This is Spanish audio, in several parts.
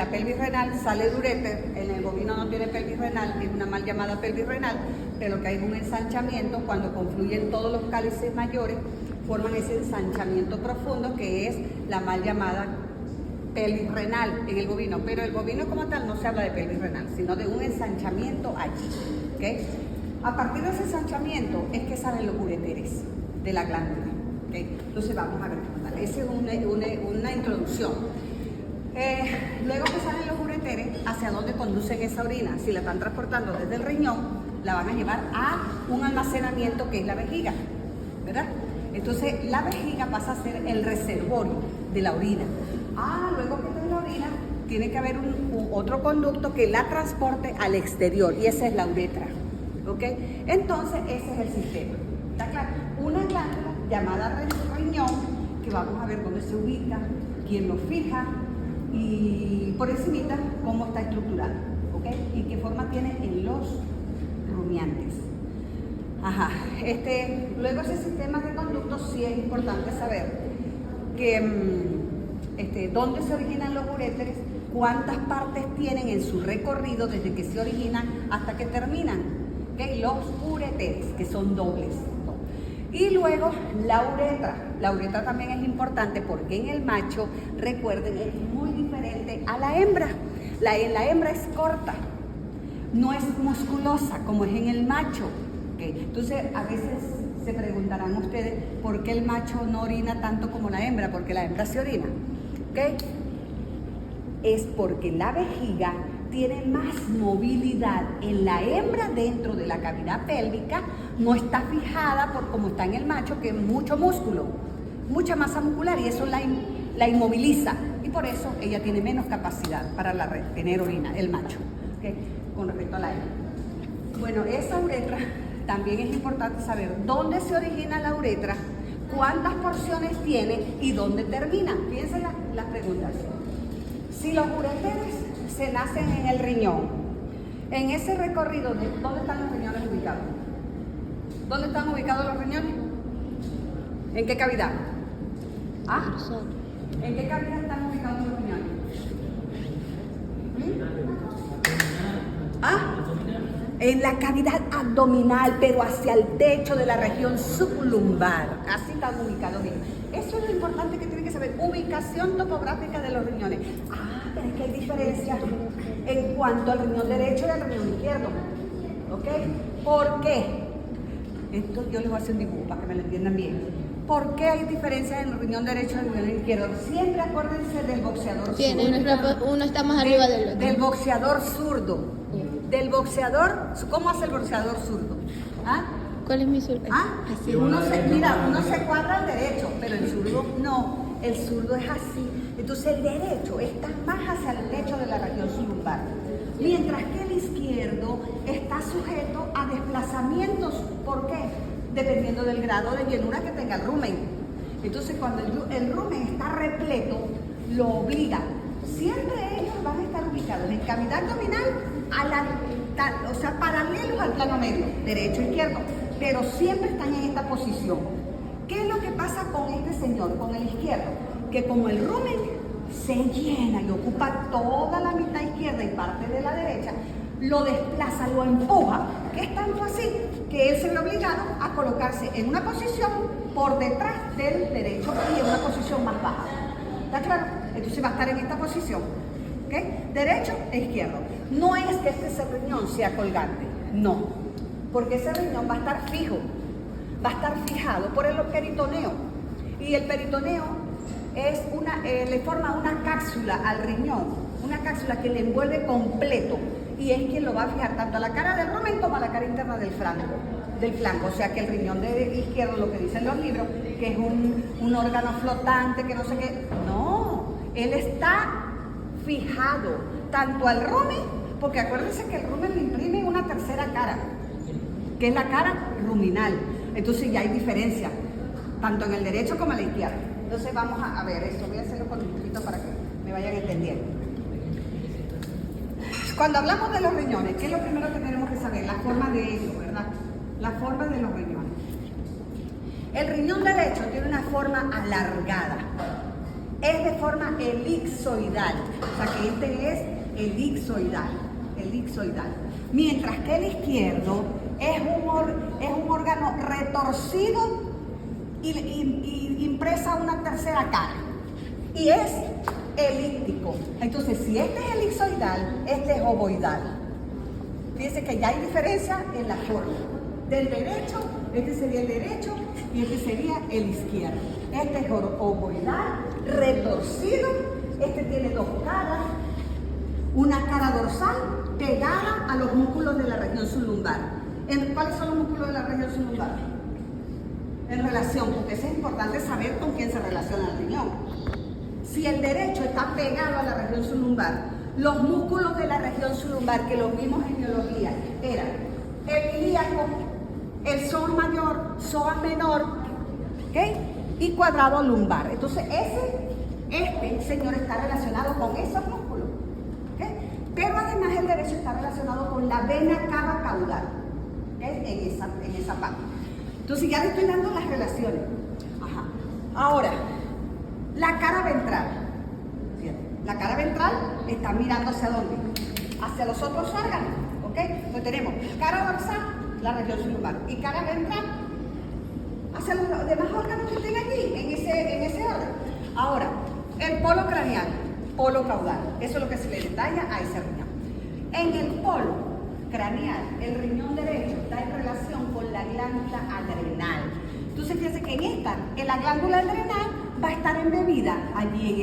La pelvis renal sale el uréter, en el bovino no tiene pelvis renal, es una mal llamada pelvis renal, pero lo que hay es un ensanchamiento cuando confluyen todos los cálices mayores, forman ese ensanchamiento profundo que es la mal llamada pelvis renal en el bovino, pero el bovino como tal no se habla de pelvis renal, sino de un ensanchamiento allí, ¿okay? A partir de ese ensanchamiento es que salen los uréteres de la glándula, ¿okay? Entonces vamos a ver cómo tal. Esa es una introducción. Luego que salen los uréteres, ¿hacia dónde conducen esa orina? Si la están transportando desde el riñón, la van a llevar a un almacenamiento que es la vejiga, ¿verdad? Entonces la vejiga pasa a ser el reservorio de la orina. Luego que está en la orina, tiene que haber otro conducto que la transporte al exterior, y esa es la uretra, ¿ok? Entonces ese es el sistema, ¿está claro? Una glándula llamada riñón, que vamos a ver dónde se ubica, quién lo fija, y por encimita cómo está estructurado, ¿ok? Y qué forma tiene en los rumiantes. Luego ese sistema de conductos sí es importante saber que dónde se originan los uréteres, cuántas partes tienen en su recorrido desde que se originan hasta que terminan, ¿okay? Los uréteres, que son dobles. Y luego la uretra. La uretra también es importante porque en el macho, recuerden, es muy diferente a la hembra. La hembra es corta, no es musculosa como es en el macho. ¿Okay? Entonces, a veces se preguntarán ustedes por qué el macho no orina tanto como la hembra, porque la hembra se orina. ¿Okay? Es porque la vejiga tiene más movilidad en la hembra dentro de la cavidad pélvica, no está fijada por como está en el macho, que es mucho músculo, mucha masa muscular, y eso la inmoviliza, y por eso ella tiene menos capacidad para retener orina, el macho, ¿okay? Con respecto a la hembra. Bueno, esa uretra también es importante saber dónde se origina la uretra, cuántas porciones tiene y dónde termina. Fíjense las preguntas. Si los uréteres se nacen en el riñón, en ese recorrido, ¿dónde están los riñones ubicados? ¿Dónde están ubicados los riñones? ¿En qué cavidad? ¿En qué cavidad están ubicados los riñones? En la cavidad abdominal, pero hacia el techo de la región sublumbar. Así están ubicados bien. Eso es lo importante que tienen que saber. Ubicación topográfica de los riñones. Pero es que hay diferencias en cuanto al riñón derecho y al riñón izquierdo. ¿Ok? ¿Por qué? Esto yo les voy a hacer un dibujo para que me lo entiendan bien. ¿Por qué hay diferencias en el riñón derecho y el riñón izquierdo? Siempre acuérdense del boxeador zurdo. Uno está más arriba del otro. Del boxeador zurdo. Del boxeador, ¿cómo hace el boxeador zurdo? ¿Cuál es mi zurdo? Uno se cuadra al derecho, pero el zurdo no. El zurdo es así. Entonces el derecho está más hacia el techo de la región sublumbar, mientras que el izquierdo está sujeto a desplazamientos. ¿Por qué? Dependiendo del grado de llenura que tenga el rumen. Entonces cuando el rumen está repleto, lo obliga. Siempre ellos van a estar ubicados en cavidad abdominal, paralelos al plano medio, derecho e izquierdo, pero siempre están en esta posición. ¿Qué es lo que pasa con este señor, con el izquierdo? Que como el rumen se llena y ocupa toda la mitad izquierda y parte de la derecha, lo desplaza, lo empuja, que es tanto así que él se ve obligado a colocarse en una posición por detrás del derecho y en una posición más baja. ¿Está claro? Entonces va a estar en esta posición, ¿ok? Derecho e izquierdo. No es que ese riñón sea colgante, no, porque ese riñón va a estar fijo, va a estar fijado por el peritoneo, y el peritoneo es le forma una cápsula al riñón, una cápsula que le envuelve completo, y es quien lo va a fijar tanto a la cara del rumen como a la cara interna del flanco. O sea que el riñón izquierdo, lo que dicen los libros, que es un órgano flotante, que no sé qué, no, él está fijado tanto al rumen, porque acuérdense que el rumen le imprime una tercera cara, que es la cara ruminal. Entonces ya hay diferencia, tanto en el derecho como en la izquierda. Entonces vamos a ver esto, voy a hacerlo con un poquito para que me vayan entendiendo. Cuando hablamos de los riñones, ¿qué es lo primero que tenemos que saber? La forma de ellos, ¿verdad? La forma de los riñones. El riñón derecho tiene una forma alargada. es de forma elipsoidal. O sea que este es elipsoidal. Mientras que el izquierdo es un órgano retorcido y impresa una tercera cara. Y es elíptico. Entonces, si este es elipsoidal, este es ovoidal. Fíjense que ya hay diferencia en la forma. Del derecho, este sería el derecho y este sería el izquierdo. Este es ovoidal, retorcido. Este tiene dos caras. Una cara dorsal pegada a los músculos de la región sublumbar. ¿Cuáles son los músculos de la región sublumbar? En relación, porque es importante saber con quién se relaciona el riñón. Si el derecho está pegado a la región sublumbar, los músculos de la región sublumbar, que los vimos en biología, eran el ilíaco, el psoas mayor, psoas menor, ¿ok? Y cuadrado lumbar. Entonces, este señor está relacionado con esos músculos, ¿ok? Pero además el derecho está relacionado con la vena cava caudal, ¿okay? en esa parte. Entonces ya le estoy dando las relaciones. Ajá. Ahora, la cara ventral. La cara ventral está mirando hacia dónde? Hacia los otros órganos, ¿ok? Pues tenemos cara dorsal, la región sublumbar, y cara ventral hacia los demás órganos que estén allí, en ese orden. Ahora, el polo craneal, polo caudal, eso es lo que se le detalla a ese riñón. En el polo craneal, el riñón derecho está en relación con la glándula adrenal. Entonces, fíjense que en la glándula adrenal va a estar embebida allí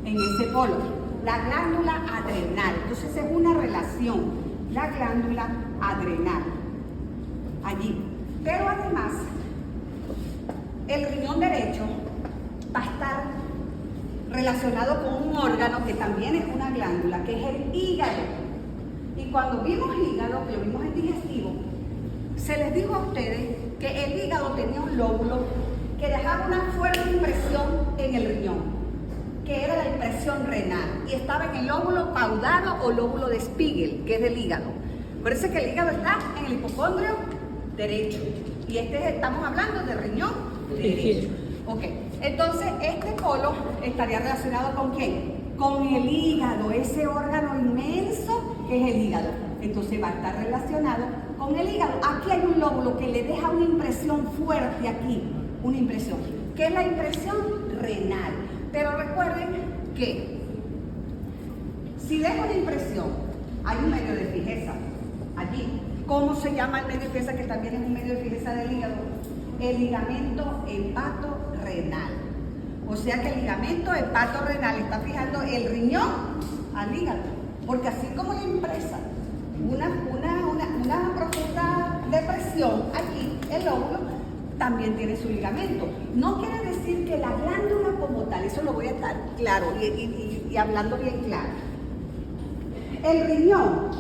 en ese polo, la glándula adrenal. Entonces, es una relación, la glándula adrenal, allí. Pero además, el riñón derecho va a estar relacionado con un órgano que también es una glándula, que es el hígado. Y cuando vimos hígado, que lo vimos en digestivo, se les dijo a ustedes que el hígado tenía un lóbulo que dejaba una fuerte impresión en el riñón, que era la impresión renal, y estaba en el lóbulo caudado o lóbulo de Spiegel, que es del hígado. Parece que el hígado está en el hipocondrio derecho, y estamos hablando de riñón derecho. Ok, entonces este polo estaría relacionado ¿con quién? Con el hígado, ese órgano inmenso que es el hígado. Entonces va a estar relacionado con el hígado. Aquí hay un lóbulo que le deja una impresión fuerte aquí, una impresión, que es la impresión renal. Pero recuerden que si deja una impresión, hay un medio de fijeza allí. ¿Cómo se llama el medio de fijeza, que también es un medio de fijeza del hígado? El ligamento hepatorrenal. O sea que el ligamento hepatorrenal está fijando el riñón al hígado, porque así como le impresa una profunda depresión aquí, el lóbulo también tiene su ligamento. No quiere decir que la glándula como tal, eso lo voy a estar claro y hablando bien claro. El riñón,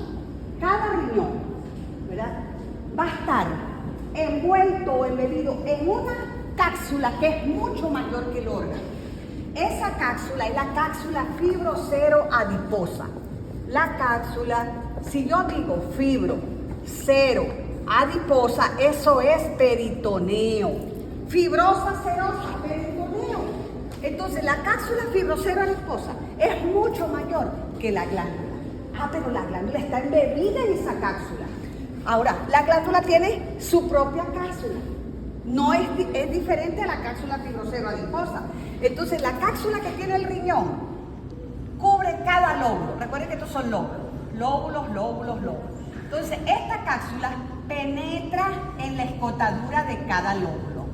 cada riñón, ¿verdad?, va a estar envuelto o embebido en una cápsula que es mucho mayor que el órgano. Esa cápsula es la cápsula fibrocero-adiposa. La cápsula, si yo digo fibro-cero-adiposa, eso es peritoneo. Fibrosa, serosa, peritoneo. Entonces, la cápsula fibrocero-adiposa es mucho mayor que la glándula. Pero la glándula está embebida en esa cápsula. Ahora, la glándula tiene su propia cápsula. No es diferente a la cápsula fibrocero-adiposa. Entonces, la cápsula que tiene el riñón cubre cada lóbulo. Recuerden que estos son lóbulos. Entonces, esta cápsula penetra en la escotadura de cada lóbulo,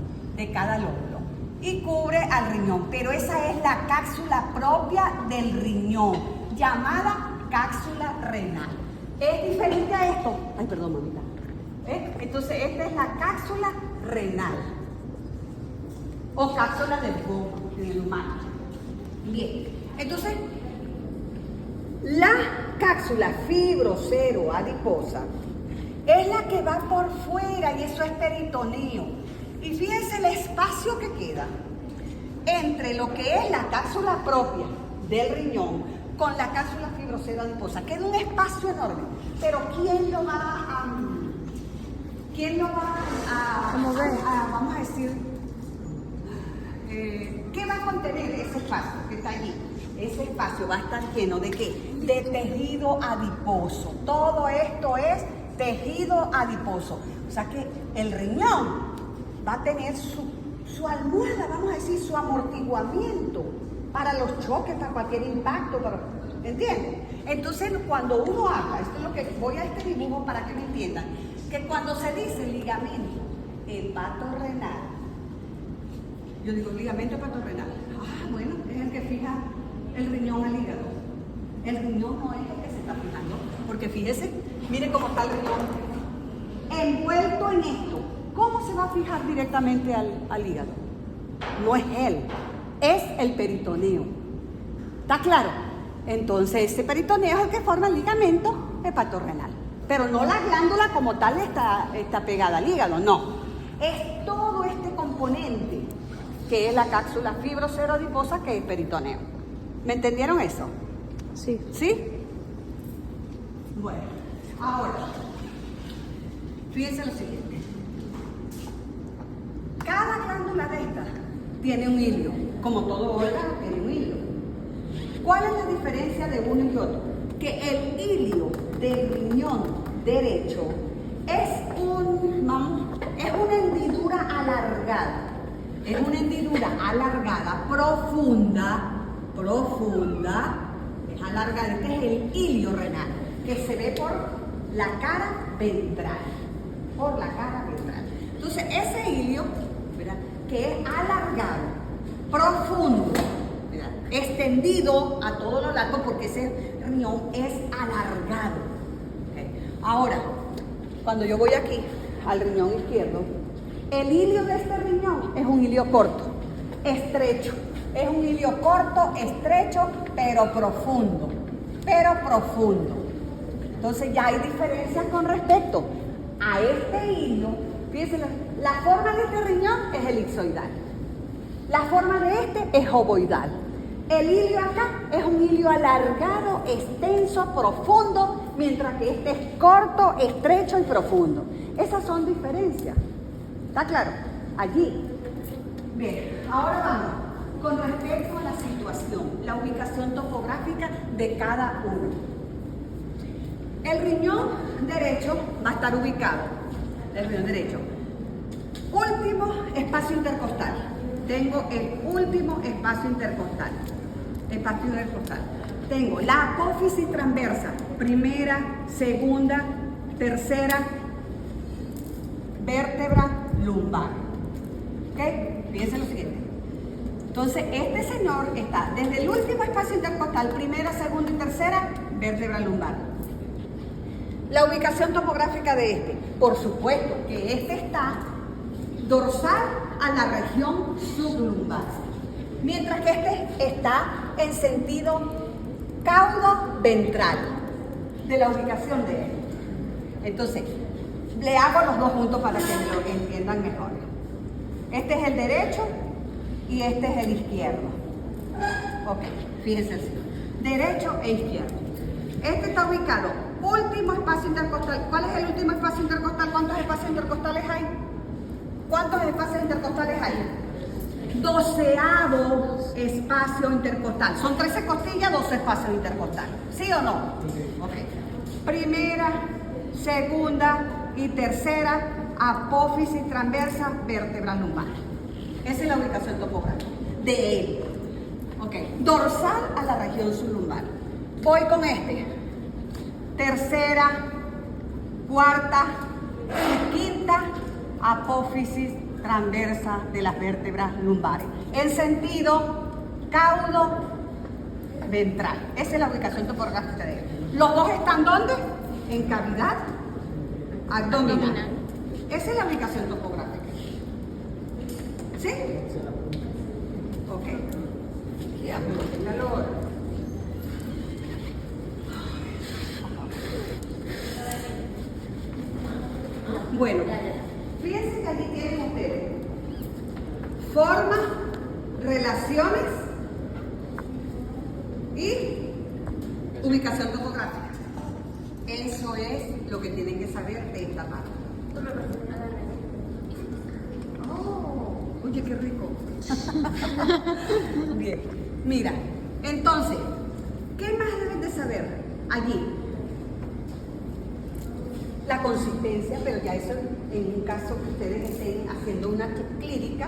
y cubre al riñón. Pero esa es la cápsula propia del riñón, llamada cápsula renal. Es diferente a esto. Ay, perdón, mamita. Entonces, esta es la cápsula renal o cápsula del Bowman en el humano. Bien, entonces la cápsula fibrocero-adiposa es la que va por fuera y eso es peritoneo. Y fíjense el espacio que queda entre lo que es la cápsula propia del riñón con la cápsula fibrocero-adiposa. Queda un espacio enorme, pero ¿quién lo va a vamos a decir, ¿Qué va a contener ese espacio que está allí? Ese espacio va a estar lleno ¿de qué? De tejido adiposo. Todo esto es tejido adiposo. O sea que el riñón va a tener su almohada, vamos a decir, su amortiguamiento para los choques, para cualquier impacto, ¿entienden? Entonces, cuando uno habla, esto es lo que voy a este dibujo para que me entiendan, que cuando se dice ligamento hepatorrenal, yo digo ligamento hepatorrenal, bueno, es el que fija el riñón al hígado. El riñón no es el que se está fijando, porque fíjese, mire cómo está el riñón envuelto en esto. ¿Cómo se va a fijar directamente al hígado? No es él, es el peritoneo. ¿Está claro? Entonces, ese peritoneo es el que forma el ligamento hepatorrenal. Pero no la glándula como tal está pegada al hígado, no. Es todo este componente que es la cápsula fibroseroadiposa, que es peritoneo. ¿Me entendieron eso? Sí. ¿Sí? Bueno, ahora, fíjense lo siguiente. Cada glándula de estas tiene un hilio, como todo órgano tiene un hilio. ¿Cuál es la diferencia de uno y otro? Que el hilio del riñón derecho es una hendidura alargada. Es una hendidura alargada, profunda, es alargada. Este es el hilio renal, que se ve por la cara ventral. Por la cara ventral. Entonces, ese hilio, ¿verdad?, que es alargado, profundo, ¿verdad?, extendido a todo lo largo, porque ese riñón es alargado. ¿Okay? Ahora, cuando yo voy aquí al riñón izquierdo, el hilio de este riñón es un hilio corto, estrecho. Es un hilio corto, estrecho, pero profundo. Entonces ya hay diferencias con respecto a este hilo. Fíjense, la forma de este riñón es elipsoidal. La forma de este es ovoidal. El hilio acá es un hilio alargado, extenso, profundo, mientras que este es corto, estrecho y profundo. Esas son diferencias. ¿Está claro? Allí. Bien, ahora vamos con respecto a la situación, la ubicación topográfica de cada uno. El riñón derecho va a estar ubicado, el riñón derecho. Último espacio intercostal. Tengo el último espacio intercostal. Tengo la apófisis transversa, primera, segunda, tercera vértebra lumbar. ¿Ok? Fíjense lo siguiente. Entonces, este señor está desde el último espacio intercostal, primera, segunda y tercera vértebra lumbar. La ubicación topográfica de este, por supuesto que este está dorsal a la región sublumbar, mientras que este está en sentido caudo ventral de la ubicación de él. Entonces, le hago los dos juntos para que lo entiendan mejor. Este es el derecho y este es el izquierdo. Ok, fíjense así. Derecho e izquierdo. Este está ubicado, último espacio intercostal. ¿Cuál es el último espacio intercostal? ¿Cuántos espacios intercostales hay? ¿Cuántos espacios intercostales hay? 12º espacio intercostal. Son 13 costillas, 12 espacios intercostales. ¿Sí o no? Ok. Primera, segunda y tercera apófisis transversa vértebra lumbar. Esa es la ubicación topográfica de él. Ok. Dorsal a la región sublumbar. Voy con este. Tercera, cuarta y quinta apófisis transversa de las vértebras lumbares, en sentido caudo ventral. Esa es la ubicación topográfica de él. Los dos están ¿dónde? En cavidad abdominal. Esa es la ubicación topográfica. ¿Sí? Ok. Ya, qué calor. Bueno, fíjense que aquí tienen ustedes formas, relaciones y ubicación topográfica. Eso es lo que tienen que saber de esta parte. Oye, qué rico. Bien, mira, entonces, ¿qué más deben de saber allí? La consistencia, pero ya eso en un caso que ustedes estén haciendo una clínica,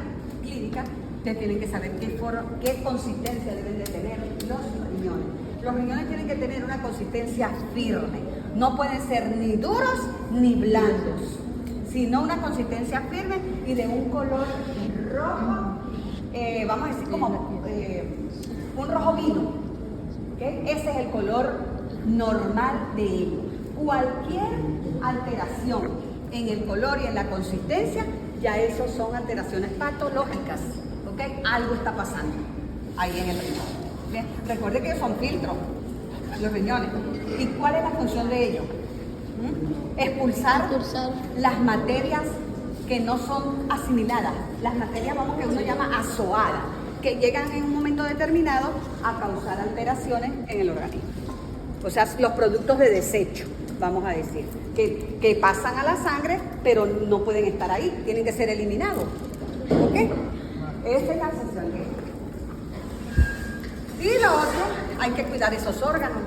ustedes tienen que saber qué consistencia deben de tener los riñones. Los riñones tienen que tener una consistencia firme, no pueden ser ni duros ni blandos, sino una consistencia firme y de un color rojo, vamos a decir como un rojo vino, ¿okay? Ese es el color normal de ellos. Cualquier alteración en el color y en la consistencia, ya esos son alteraciones patológicas, ¿ok? Algo está pasando ahí en el riñón. Bien, recuerde que son filtros, los riñones. ¿Y cuál es la función de ellos? Expulsar las materias que no son asimiladas, las materias, vamos, que uno llama azoadas, que llegan en un momento determinado a causar alteraciones en el organismo. O sea, los productos de desecho, vamos a decir, que pasan a la sangre, pero no pueden estar ahí, tienen que ser eliminados. ¿Ok? Esa es la función de esto. Y lo otro, hay que cuidar esos órganos.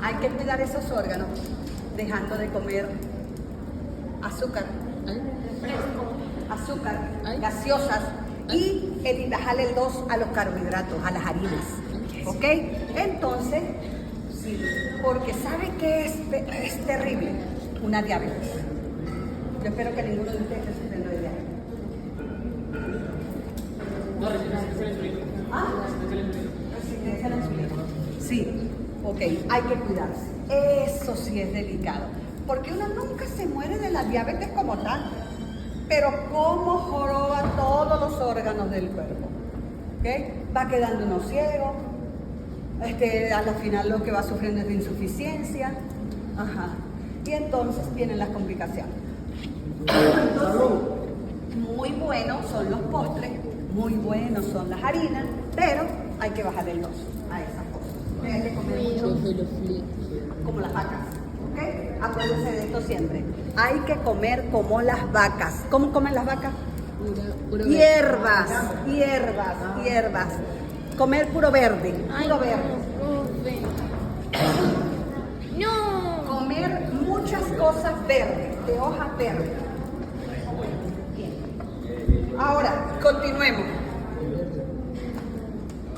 Hay que cuidar esos órganos dejando de comer azúcar, gaseosas y bajarle el 2 a los carbohidratos, a las harinas. ¿Ok? Entonces, sí, porque ¿sabe qué es terrible? Una diabetes. Yo espero que ninguno de ustedes esté sufriendo de diabetes. No, resistencia a la insulina. ¿Ah? Resistencia a la insulina. Sí, ok, hay que cuidarse. Eso sí es delicado. Porque uno nunca se muere de la diabetes como tal, pero cómo joroba todos los órganos del cuerpo. ¿Ok? Va quedando uno ciego. A la final lo que va sufriendo es de insuficiencia. Ajá. Y entonces vienen las complicaciones. Entonces, muy buenos son los postres, muy buenos son las harinas, pero hay que bajar el 2 a esas cosas. Hay que comer mucho, como las vacas. ¿Ok? Acuérdense de esto siempre. Hay que comer como las vacas. ¿Cómo comen las vacas? Hierbas. Comer puro verde, puro verde. No. Comer muchas cosas verdes, de hojas verdes. Bien. Ahora, continuemos.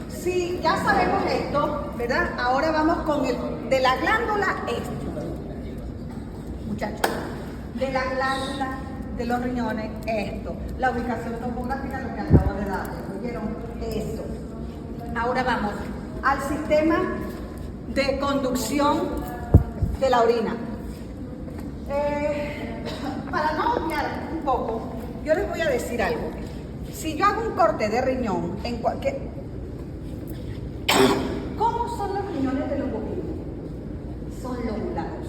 Si ya sabemos esto, ¿verdad? Ahora vamos con el de la glándula muchachos, de la glándula de los riñones, esto. La ubicación topográfica, lo que acabo de dar. ¿Oyeron? Eso. Ahora vamos al sistema de conducción de la orina. Para no obviar un poco, yo les voy a decir algo. Si yo hago un corte de riñón en cualquier... ¿Cómo son los riñones de los bovinos? Son lobulados.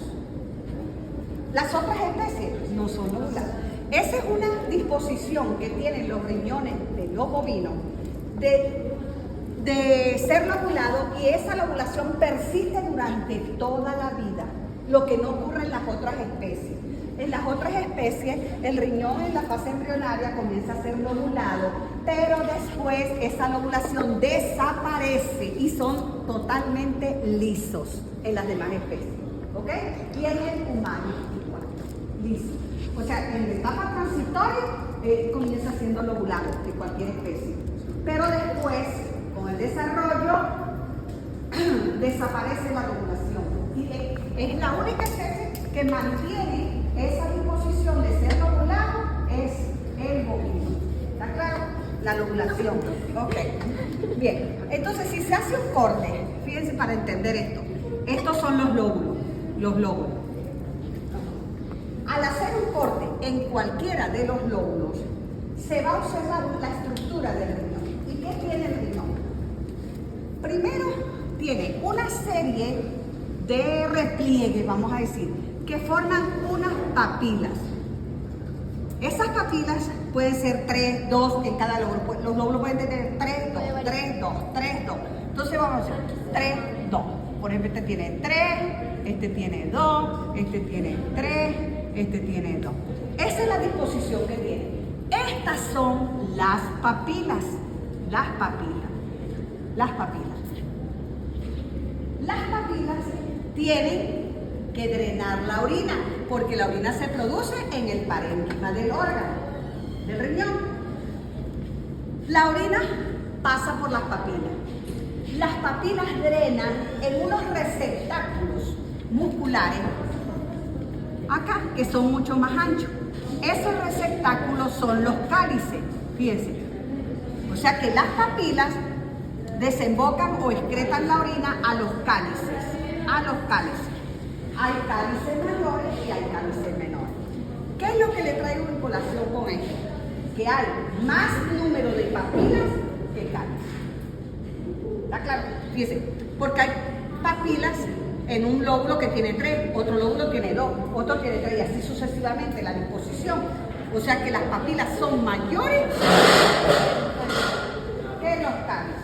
Las otras especies no son lobuladas. Esa es una disposición que tienen los riñones de los bovinos de ser lobulado, y esa lobulación persiste durante toda la vida, lo que no ocurre en las otras especies. En las otras especies, el riñón en la fase embrionaria comienza a ser lobulado, pero después esa lobulación desaparece y son totalmente lisos en las demás especies. ¿Ok? Y en el humano igual, liso. O sea, en la etapa transitoria comienza siendo lobulado de cualquier especie, pero después, con el desarrollo, desaparece la lobulación. Y es la única especie que mantiene esa disposición de ser lobulado, es el bovino. ¿Está claro? La lobulación. Ok. Bien. Entonces, si se hace un corte, fíjense para entender esto. Estos son los lóbulos. Los lóbulos. Al hacer un corte en cualquiera de los lóbulos, se va a observar la estructura del riñón. ¿Y qué tiene el riñón? Primero, tiene una serie de repliegues, vamos a decir, que forman unas papilas. Esas papilas pueden ser 3, 2 en cada lóbulo. Los lóbulos pueden tener 3, 2, 3, 2, 3, 2. Entonces vamos a hacer 3, 2. Por ejemplo, este tiene 3, este tiene 2, este tiene 3, este tiene 2. Esa es la disposición que tiene. Estas son las papilas. Las papilas. Las papilas. Las papilas tienen que drenar la orina, porque la orina se produce en el parénquima del órgano, del riñón. La orina pasa por las papilas. Las papilas drenan en unos receptáculos musculares, acá, que son mucho más anchos. Esos receptáculos son los cálices, fíjense. O sea que las papilas desembocan o excretan la orina a los cálices, a los cálices. Hay cálices mayores y hay cálices menores. ¿Qué es lo que le traigo en colación con esto? Que hay más número de papilas que cálices. ¿Está claro? Fíjense, porque hay papilas en un lóbulo que tiene 3, otro lóbulo tiene 2, otro tiene 3 y así sucesivamente la disposición. O sea que las papilas son mayores que los cálices.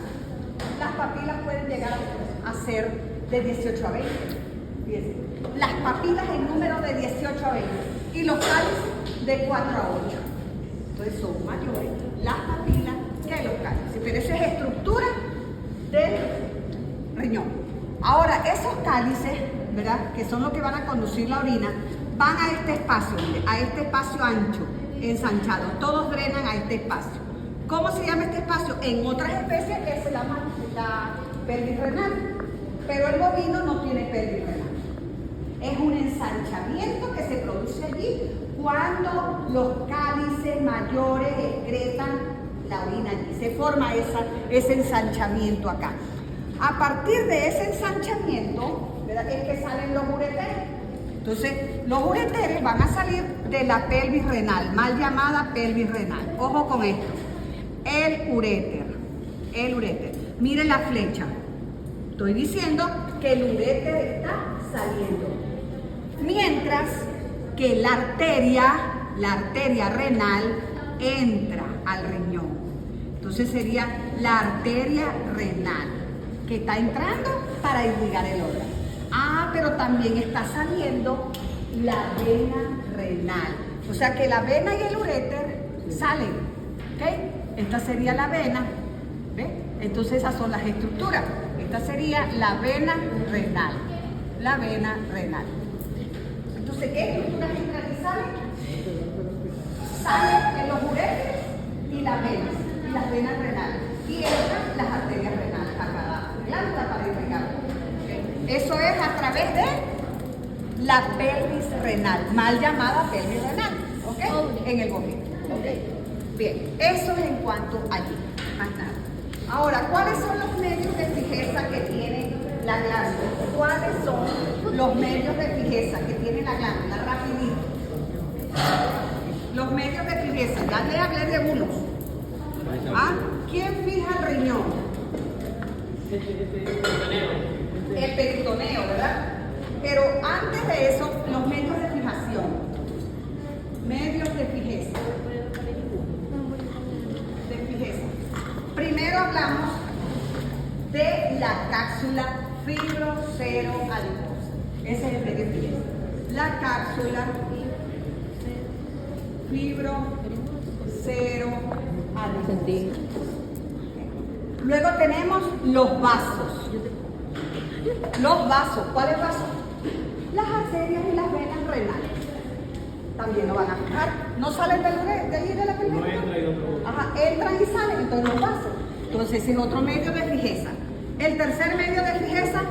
Las papilas pueden llegar a ser de 18 a 20. Fíjense, las papilas en número de 18 a 20 y los cálices de 4 a 8. Entonces son mayores las papilas que los cálices. Pero esa es estructura del riñón. Ahora, esos cálices, ¿verdad?, que son los que van a conducir la orina, van a este espacio ancho, ensanchado. Todos drenan a este espacio. ¿Cómo se llama este espacio? En otras especies se llama la pelvis renal, pero el bovino no tiene pelvis renal. Es un ensanchamiento que se produce allí cuando los cálices mayores excretan la orina allí. Se forma ese ensanchamiento acá. A partir de ese ensanchamiento, ¿verdad?, es que salen los ureteres. Entonces, los ureteres van a salir de la pelvis renal, mal llamada pelvis renal. Ojo con esto. El uréter. Miren la flecha. Estoy diciendo que el uréter está saliendo. Mientras que la arteria renal entra al riñón. Entonces sería la arteria renal, que está entrando para irrigar el órgano. Pero también está saliendo la vena renal. O sea que la vena y el uréter salen. ¿Ok? Esta sería la vena. ¿Ves? Entonces esas son las estructuras. Esta sería la vena renal. La vena renal. Entonces, ¿qué estructuras intranisales? Salen en los uréteres y las venas renales. Y entran las arterias renales a cada glándula para irrigar. Eso es a través de la pelvis renal, mal llamada pelvis renal, ¿ok? En el bovino, ¿ok? Bien, eso es en cuanto allí, más nada. Ahora, ¿cuáles son los medios de fijeza que tiene la glándula? ¿Cuáles son los medios de fijeza que tiene la glándula? Rapidito. Los medios de fijeza, ya le hablé de unos. ¿Quién fija el riñón? El peritoneo, ¿verdad? Pero antes de eso, los medios de fijación. Medios de fijeza. Primero hablamos de la cápsula fibrocero-adiposa. Ese es el medio de fijeza. La cápsula fibrocero-adiposa. Luego tenemos los vasos. Los vasos, ¿cuáles vasos? Las arterias y las venas renales. También lo van a fijar. No salen de allí de la pelvis. Entran y salen, entonces los vasos. Entonces ese es otro medio de fijeza. El tercer medio de fijeza,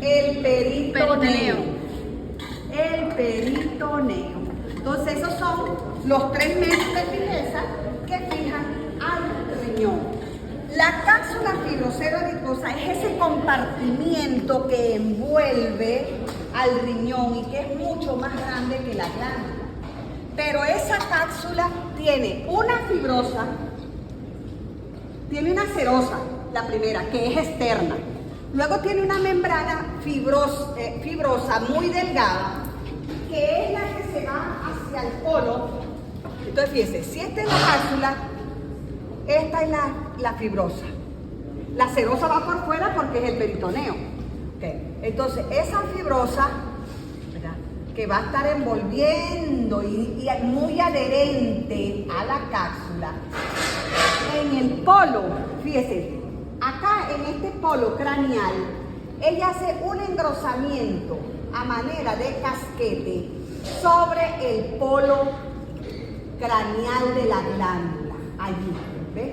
el peritoneo. El peritoneo. Entonces esos son los tres medios de fijeza que fijan al riñón. La cápsula fibrocero-adiposa es ese compartimiento que envuelve al riñón y que es mucho más grande que la glándula. Pero esa cápsula tiene una fibrosa, tiene una serosa, la primera, que es externa. Luego tiene una membrana fibrosa muy delgada, que es la que se va hacia el polo. Entonces fíjense, si esta es la cápsula, esta es la fibrosa. La serosa va por fuera porque es el peritoneo. Okay. Entonces, esa fibrosa, ¿verdad?, que va a estar envolviendo y muy adherente a la cápsula. En el polo, fíjese, acá en este polo craneal, ella hace un engrosamiento a manera de casquete sobre el polo craneal de la glándula, allí, ¿ves?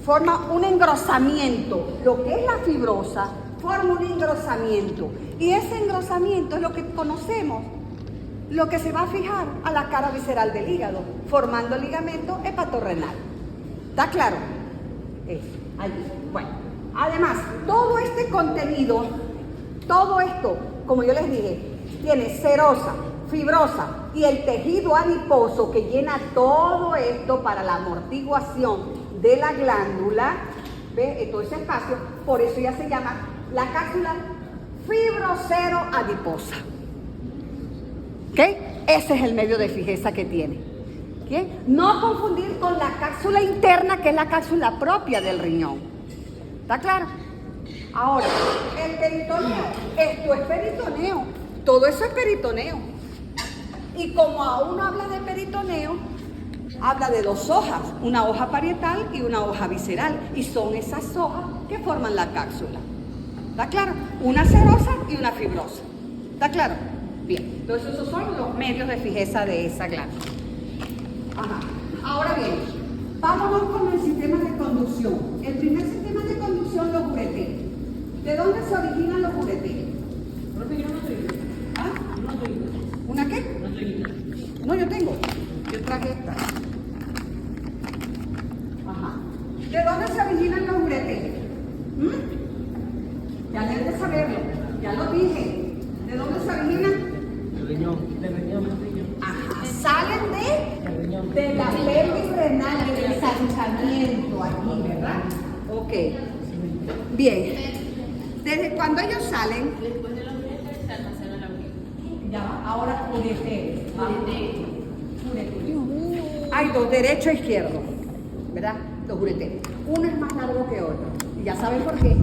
Forma un engrosamiento, lo que es la fibrosa, forma un engrosamiento, y ese engrosamiento es lo que conocemos, lo que se va a fijar a la cara visceral del hígado, formando ligamento hepatorrenal. ¿Está claro? Allí. Bueno, además, todo este contenido, todo esto, como yo les dije, tiene serosa, fibrosa y el tejido adiposo que llena todo esto para la amortiguación de la glándula, ¿ve? Todo ese espacio, por eso ya se llama la cápsula fibrocero adiposa. ¿Ok? Ese es el medio de fijeza que tiene. ¿Ok? No confundir con la cápsula interna, que es la cápsula propia del riñón. ¿Está claro? Ahora, el peritoneo. Esto es peritoneo. Todo eso es peritoneo. Y como aún habla de peritoneo, habla de dos hojas, una hoja parietal y una hoja visceral, y son esas hojas que forman la cápsula. ¿Está claro? Una serosa y una fibrosa. ¿Está claro? Bien, entonces esos son los medios de fijeza de esa glándula. Ajá. Ahora bien, vámonos con el sistema de conducción. El primer sistema de conducción, los ureteres. ¿De dónde se originan los ureteres? ¿Ah? ¿Una qué? No, yo tengo. Yo traje esta. Ajá. ¿De dónde se originan los ureteres? Ya deben de saberlo. Ya lo dije. ¿De dónde se originan? Del riñón. Ajá. Salen de la pelvis renal, del ensanchamiento aquí, ¿verdad? Ok. Bien. Desde cuando ellos salen. Después de los ureteres se almacena la orina. Ya va. Ahora ureteres. Hay dos, derecho e izquierdo, ¿verdad? Los ureteres. Uno es más largo que otro. Y ya saben por qué.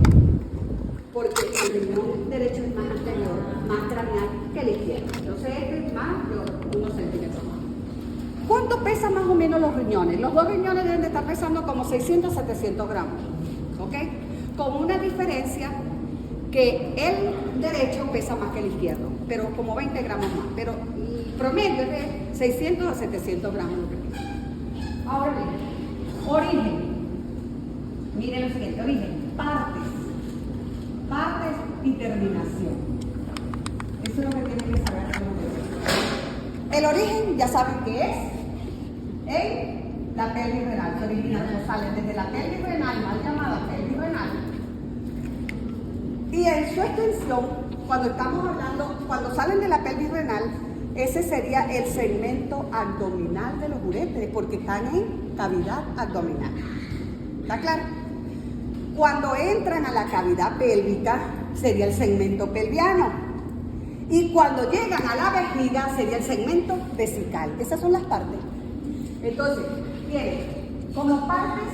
Porque el riñón derecho es más anterior, más craneal que el izquierdo. Entonces este es más de unos centímetros más. ¿Cuánto pesan más o menos los riñones? Los dos riñones deben de estar pesando como 600 a 700 gramos. ¿Ok? Con una diferencia que el derecho pesa más que el izquierdo, pero como 20 gramos más. Pero el promedio es de 600 a 700 gramos. Ahora bien, origen. Miren lo siguiente, origen, partes y terminación. Eso es lo que tienen que saber. El origen, ya saben qué es, en la pelvis renal. Se origina, salen desde la pelvis renal, mal llamada pelvis renal. Y en su extensión, cuando salen de la pelvis renal, ese sería el segmento abdominal de los ureteres, porque están en cavidad abdominal. ¿Está claro? Cuando entran a la cavidad pélvica, sería el segmento pelviano. Y cuando llegan a la vejiga, sería el segmento vesical. Esas son las partes. Entonces, tienen como partes,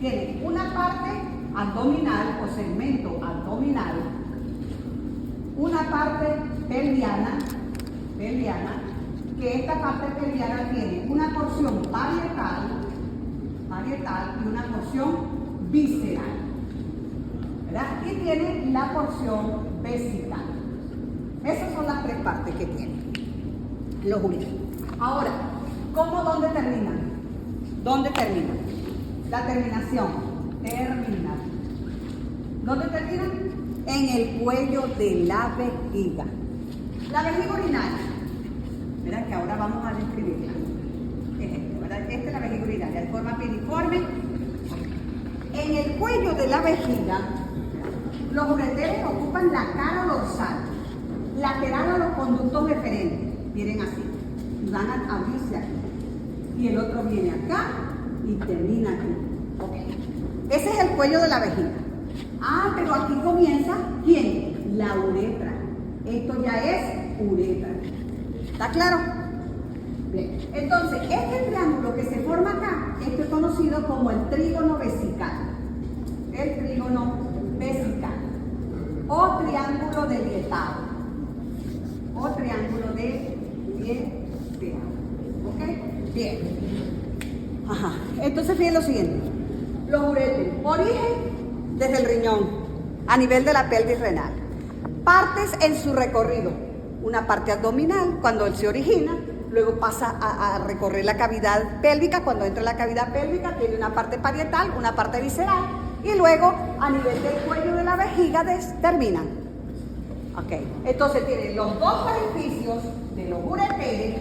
tienen una parte abdominal o segmento abdominal, una parte pelviana, que esta parte pelviana tiene una porción parietal y una porción visceral, ¿verdad? Y tiene la porción vesical. Esas son las tres partes que tienen los ureteres. Ahora, ¿dónde terminan? ¿Dónde terminan? La terminación. Terminan. ¿Dónde terminan? En el cuello de la vejiga. La vejiga urinaria. Verán que ahora vamos a describirla. ¿Verdad? Esta es la vejiga urinaria, de forma piriforme. En el cuello de la vejiga, los ureteres ocupan la cara dorsal, lateral a los conductos deferentes. Vienen así. Y van a abrirse aquí. Y el otro viene acá y termina aquí. Ok. Ese es el cuello de la vejiga. Ah, pero aquí comienza, ¿quién? La uretra. Esto ya es uretra. ¿Está claro? Bien. Entonces, este triángulo que se forma acá, esto es conocido como el trígono vesical. El trígono vesical. O triángulo de Lietau. O triángulo de Bien. Ajá. Entonces fíjense lo siguiente. Los uretes. Origen desde el riñón, a nivel de la pelvis renal. Partes en su recorrido. Una parte abdominal cuando él se origina, luego pasa a recorrer la cavidad pélvica. Cuando entra en la cavidad pélvica tiene una parte parietal, una parte visceral y luego a nivel del cuello de la vejiga terminan. Ok, entonces tienen los dos orificios de los ureteres.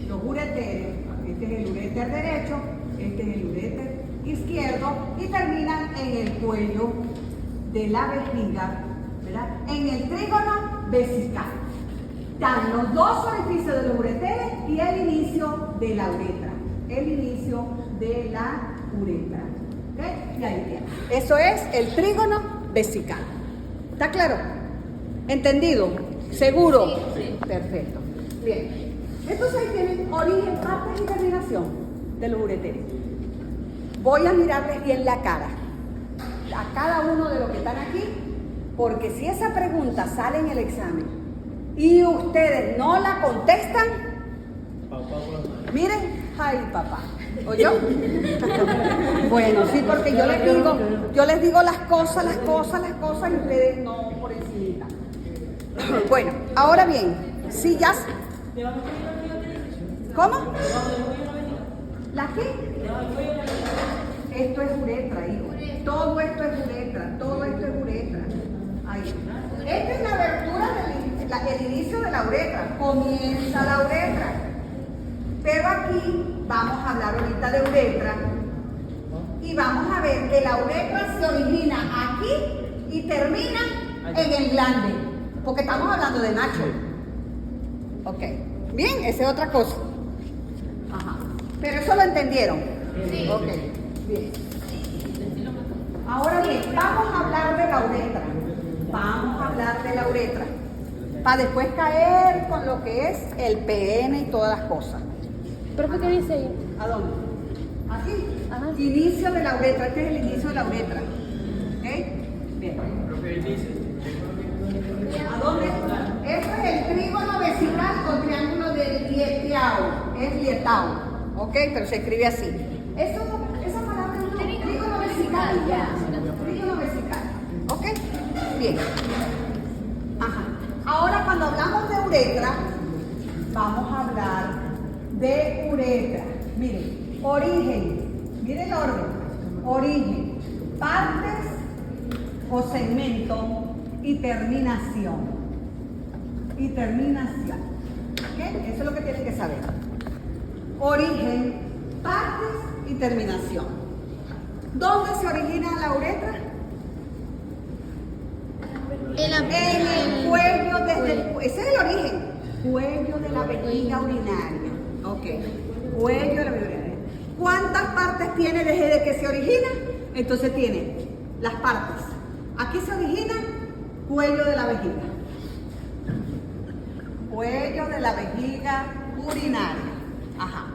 Los ureteres, este es el uréter derecho, este es el uréter izquierdo y terminan en el cuello de la vejiga, ¿verdad? En el trígono vesical. Están los dos orificios de los ureteres y el inicio de la uretra. El inicio de la uretra. ¿Ok? Y ahí tiene. Eso es el trígono vesical. ¿Está claro? ¿Entendido? ¿Seguro? Sí. Perfecto. Bien. Entonces ahí tienen origen, parte y terminación de los ureteres. Voy a mirarles bien la cara a cada uno de los que están aquí, porque si esa pregunta sale en el examen y ustedes no la contestan, miren, ay papá, ¿oyó? Bueno, sí, porque yo les digo las cosas y ustedes no por encima. Bueno, ahora bien, si ya... ¿Cómo? ¿La qué? Esto es uretra, hijo. Todo esto es uretra, todo esto es uretra. Ahí. Esta es la abertura el inicio de la uretra. Comienza la uretra. Pero aquí vamos a hablar ahorita de uretra. Y vamos a ver que la uretra se origina aquí y termina en el glande. Porque estamos hablando de Nacho. Ok. Bien, esa es otra cosa. Ajá. Pero eso lo entendieron. Sí. Ok. Bien. Ahora bien, vamos a hablar de la uretra. Vamos a hablar de la uretra. Para después caer con lo que es el pene y todas las cosas. ¿Pero qué dice ahí? ¿A dónde? Aquí. Ajá. Inicio de la uretra. Este es el inicio de la uretra. ¿Ok? Bien. Lo que dice. ¿A dónde? Esto es el trígono vesical o triángulo de Lietau. Es Lietau. ¿Ok? Pero se escribe así. Esa palabra es trígono vesical. Trígono vesical. ¿Ok? Bien. Ajá. Ahora cuando hablamos de uretra, vamos a hablar de uretra. Miren, origen. Miren el orden. Origen. Partes o segmento y terminación. Y terminación. ¿Ok? Eso es lo que tienen que saber. Origen, partes y terminación. ¿Dónde se origina la uretra? En el cuello, ese es el origen. Cuello de la vejiga urinaria. Ok. Cuello de la vejiga urinaria. ¿Cuántas partes tiene desde que se origina? Entonces tiene las partes. Aquí se origina cuello de la vejiga. Cuello de la vejiga urinaria. Ajá.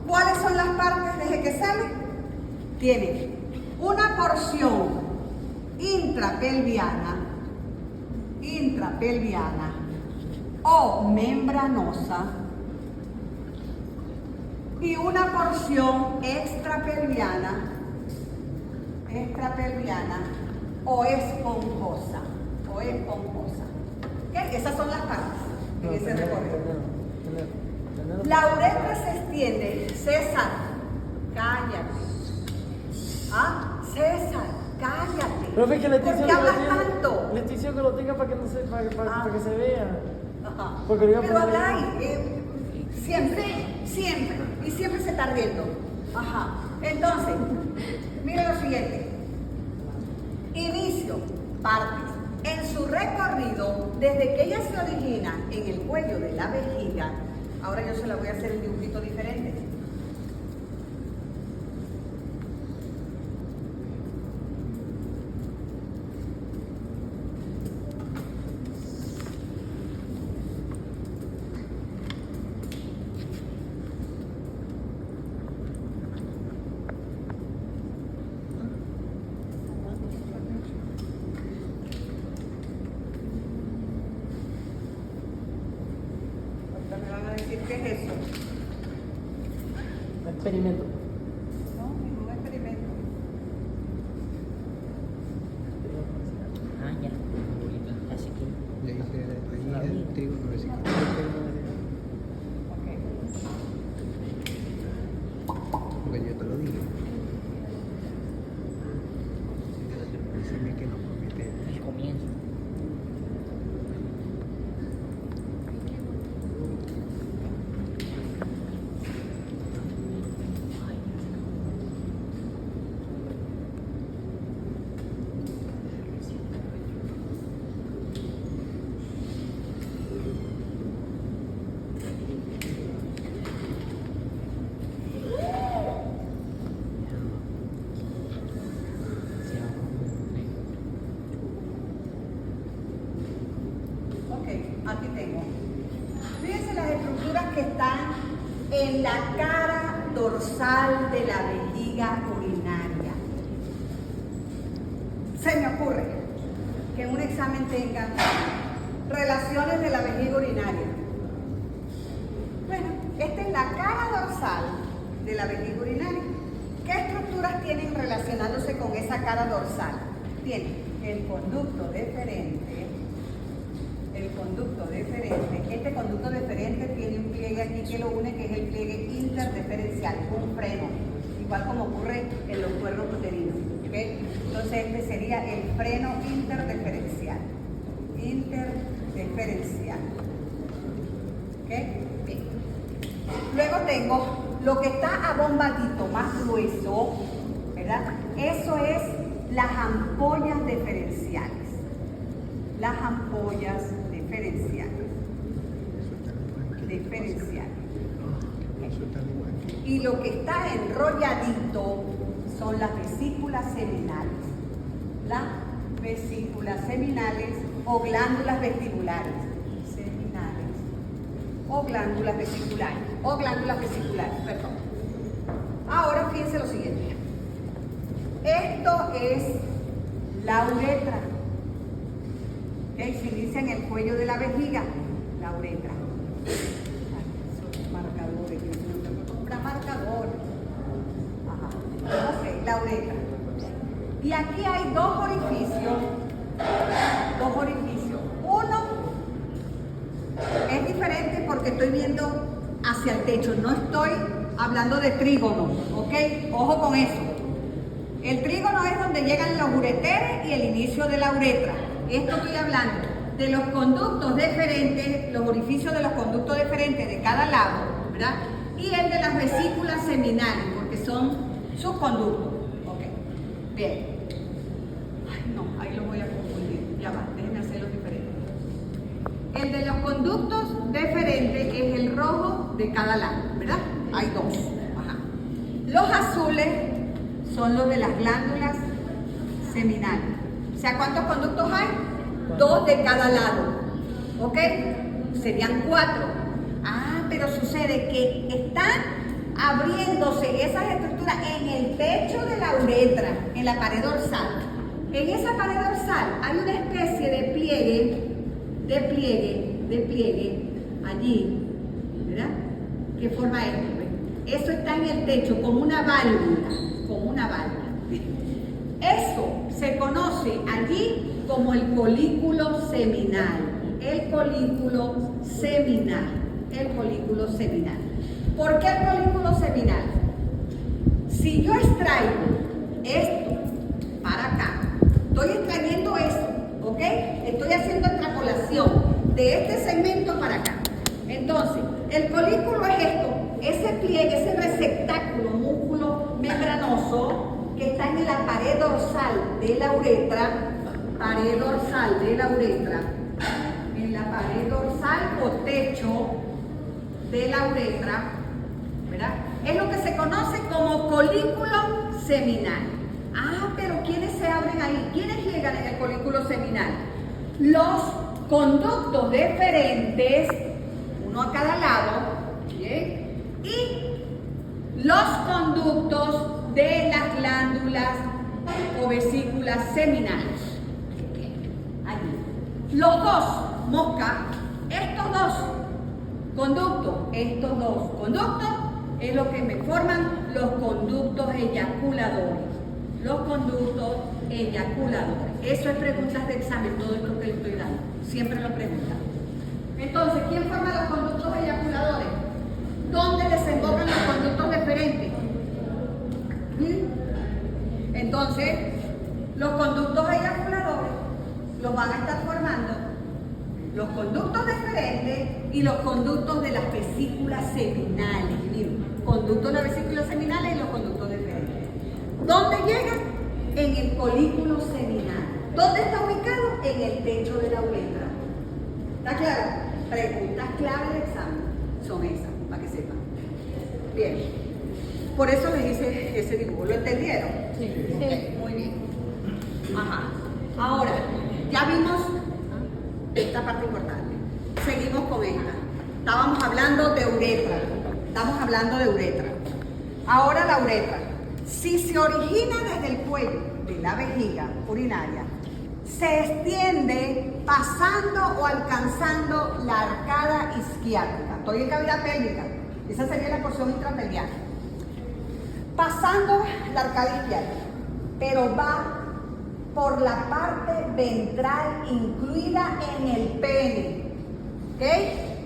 ¿Cuáles son las partes desde que sale? Tiene una porción intrapelviana o membranosa y una porción extrapelviana o esponjosa. ¿Okay? Esas son las partes en ese recorrido. La uretra se extiende. César, cállate. Ah, César, cállate. Profe, que ¿Por qué hablas tanto? Le estoy diciendo que lo tenga para que, no se, para que se vea. Ajá. Porque lo iba a Pero poner- habláis, siempre, y siempre se está riendo. Ajá. Entonces, mire lo siguiente. Inicio, partes. En su recorrido, desde que ella se origina en el cuello de la vejiga, ahora yo se la voy a hacer un dibujito diferente. Ahorita me van a decir qué es eso. Experimento. No, ningún experimento. Ah, ya. Así que. Le dice ahí el trígono vesicular. Ok. Porque yo te lo digo. Decime que no promete. El comienzo. Ok, aquí tengo. Fíjense las estructuras que están en la cara dorsal de la vejiga urinaria. Se me ocurre que en un examen tengan relaciones de la vejiga urinaria. Bueno, esta es la cara dorsal de la vejiga urinaria. ¿Qué estructuras tienen relacionándose con esa cara dorsal? Tienen el conducto deferente. El conducto deferente. Este conducto deferente tiene un pliegue aquí que lo une, que es el pliegue interdeferencial, un freno, igual como ocurre en los cuernos uterinos. ¿Okay? Entonces este sería el freno interdeferencial. Interdeferencial. ¿Okay? Bien. Luego tengo lo que está abombadito, más grueso, ¿verdad? Eso es las ampollas diferenciales. Las ampollas diferenciales. Diferenciales. Y lo que está enrolladito son las vesículas seminales. Las vesículas seminales o glándulas vestibulares. Seminales. O glándulas vesiculares. O glándulas vesiculares, perdón. Ahora fíjense lo siguiente. Esto es la uretra. ¿Okay? Se inicia en el cuello de la vejiga, la uretra. Esos marcadores, yo tengo que comprar marcadores. Ajá. Ok, la uretra. Y aquí hay dos orificios. Dos orificios. Uno es diferente porque estoy viendo hacia el techo, no estoy hablando de trígono, ¿ok? Ojo con eso. El trígono es donde llegan los ureteres y el inicio de la uretra. Esto estoy hablando de los conductos deferentes, los orificios de los conductos deferentes de cada lado, ¿verdad? Y el de las vesículas seminales, porque son sus conductos. Ok, bien. Ay, no, ahí lo voy a confundir. Ya va, déjenme hacerlo diferente. El de los conductos deferentes es el rojo de cada lado, ¿verdad? Hay dos. Ajá. Los azules son los de las glándulas seminales. O sea, ¿cuántos conductos hay? Dos de cada lado. ¿Ok? Serían 4. Ah, pero sucede que están abriéndose esas estructuras en el techo de la uretra, en la pared dorsal. En esa pared dorsal hay una especie de pliegue allí, ¿verdad? ¿Qué forma es? Eso está en el techo como una válvula, Eso se conoce allí como el colículo seminal. El colículo seminal. ¿Por qué el colículo seminal? Si yo extraigo esto para acá, estoy extrayendo esto, ¿ok? Estoy haciendo extrapolación de este segmento para acá. Entonces, el colículo es esto, ese pliegue, ese receptáculo, músculo membranoso que está en la pared dorsal de la uretra, en la pared dorsal o techo de la uretra, ¿verdad? Es lo que se conoce como colículo seminal. Ah, pero ¿quiénes se abren ahí? ¿Quiénes llegan en el colículo seminal? Los conductos deferentes, uno a cada lado, ¿bien? Y los conductos de las glándulas o vesículas seminales. Allí. Los dos, mosca, estos dos conductos es lo que me forman los conductos eyaculadores. Los conductos eyaculadores. Eso es preguntas de examen, todo esto que le estoy dando. Siempre lo preguntan. Entonces, ¿quién forma los conductos eyaculadores? ¿Dónde desembocan los conductos deferentes? Entonces, los conductos eyaculadores los van a estar formando los conductos deferentes y los conductos de las vesículas seminales. Miren, conductos de las vesículas seminales y los conductos deferentes. ¿Dónde llegan? En el colículo seminal. ¿Dónde está ubicado? En el techo de la uretra. ¿Está claro? Preguntas clave del examen son esas, para que sepan. Bien. Por eso les hice ese dibujo. ¿Lo entendieron? Sí. Ok, muy bien. Ajá. Ahora, ya vimos esta parte importante. Seguimos con esta. Estábamos hablando de uretra. Estamos hablando de uretra. Ahora la uretra. Si se origina desde el cuello de la vejiga urinaria, se extiende pasando o alcanzando la arcada isquiática. Estoy en cavidad pélvica. Esa sería la porción intrapelviana. Pasando la arcada isquiática, pero va por la parte ventral incluida en el pene. ¿Ok?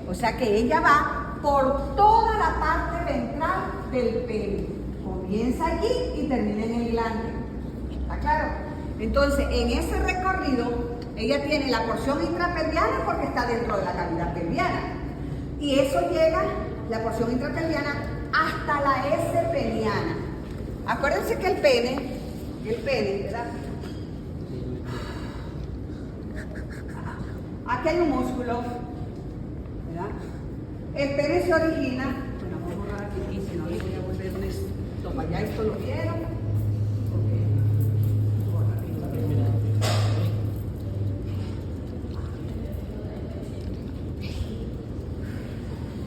O sea que ella va por toda la parte ventral del pene. Comienza allí y termina en el glande. ¿Está claro? Entonces, en ese recorrido, ella tiene la porción intrapelviana porque está dentro de la cavidad pelviana. Y eso llega, la porción intrapelviana, hasta la S peniana. Acuérdense que el pene, ¿verdad? Aquí hay un músculo, ¿verdad? El pene se origina, bueno, vamos a borrar aquí, y si no, les voy a volver un esto para allá, esto lo vieron. Ok. Borra aquí.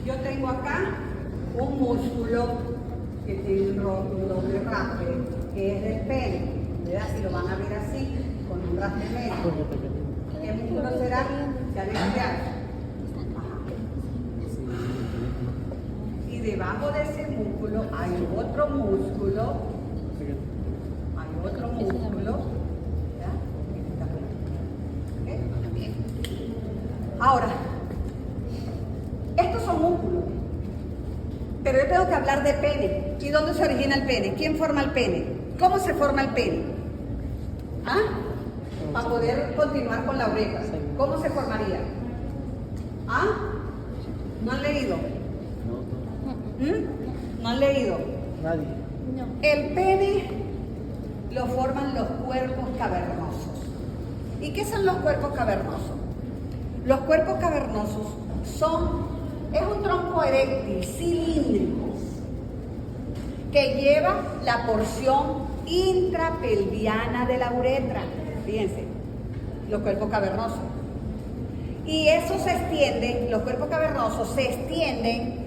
Yo tengo acá un músculo que tiene un doble rastre, que es del pene, ¿verdad? Si lo van a ver así, con un rastre medio. ¿Qué músculo será? Ya ven ya. Y debajo de ese músculo hay otro músculo. Hay otro músculo. ¿Ya? ¿Ok? Bien. Ahora, estos son músculos. Pero yo tengo que hablar de pene. ¿Y dónde se origina el pene? ¿Quién forma el pene? ¿Cómo se forma el pene? ¿Ah? Para poder continuar con la uretra. ¿Cómo se formaría? ¿Ah? ¿No han leído? ¿No han leído? Nadie. No. El pene lo forman los cuerpos cavernosos. ¿Y qué son los cuerpos cavernosos? Los cuerpos cavernosos es un tronco eréctil cilíndrico que lleva la porción intrapelviana de la uretra. Fíjense, los cuerpos cavernosos. Y eso se extiende, los cuerpos cavernosos se extienden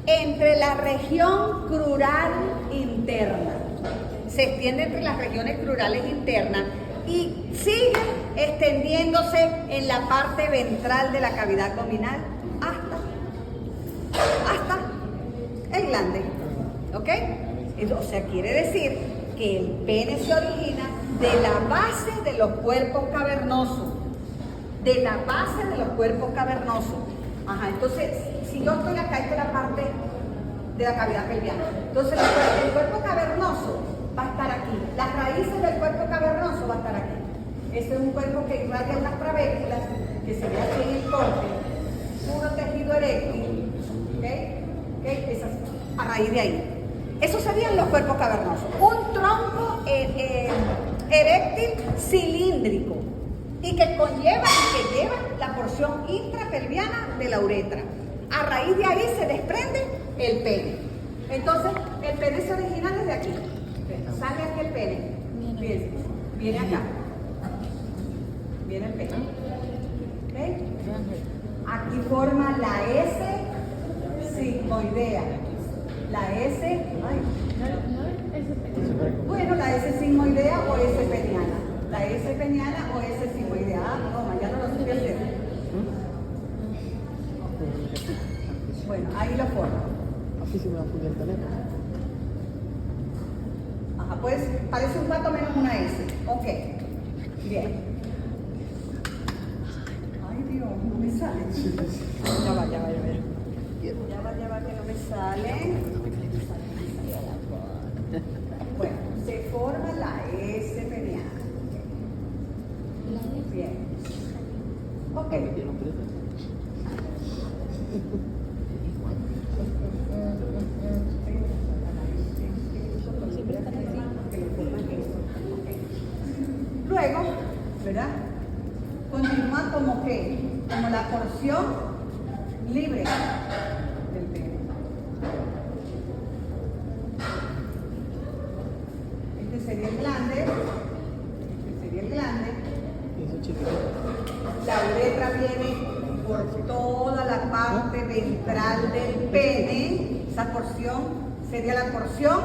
entre la región crural interna. Se extiende entre las regiones crurales internas y sigue extendiéndose en la parte ventral de la cavidad abdominal hasta el glande. ¿Ok? O sea, quiere decir que el pene se origina de la base de los cuerpos cavernosos. De la base de los cuerpos cavernosos. Ajá, entonces, si yo estoy acá, esta es la parte de la cavidad pelviana. Entonces, el cuerpo cavernoso va a estar aquí. Las raíces del cuerpo cavernoso va a estar aquí. Este es un cuerpo que irradia unas trabéculas, que se ve aquí en el corte, puro tejido eréctil. ¿Ok? Esas, a raíz de ahí. Esos serían los cuerpos cavernosos. Un tronco eréctil cilíndrico y que conlleva y que lleva la porción intrapelviana de la uretra. A raíz de ahí se desprende el pene. Entonces, el pene se origina desde aquí. Sale aquí el pene. Fíjense, viene acá. Viene el pene. ¿Okay? Aquí forma la S sigmoidea. La S, bueno, la S sigmoidea o S peniana. La S peniana o S sigmoidea. Ah, toma, ya no lo supe hacer. Bueno, ahí lo forma. Aquí sí me va a apoyar el teléfono. Ajá, pues parece un pato menos una S. Ok. Bien. Ay Dios, no me sale. Ya va. Ya va, que no me sale. Bueno, se forma la S peniana. Bien. Ok. Luego, ¿verdad? Continúa como que, como la porción libre del pene. Este sería el glande. Eso chiquito. La uretra viene por toda la parte ventral del pene. Esa porción sería la porción.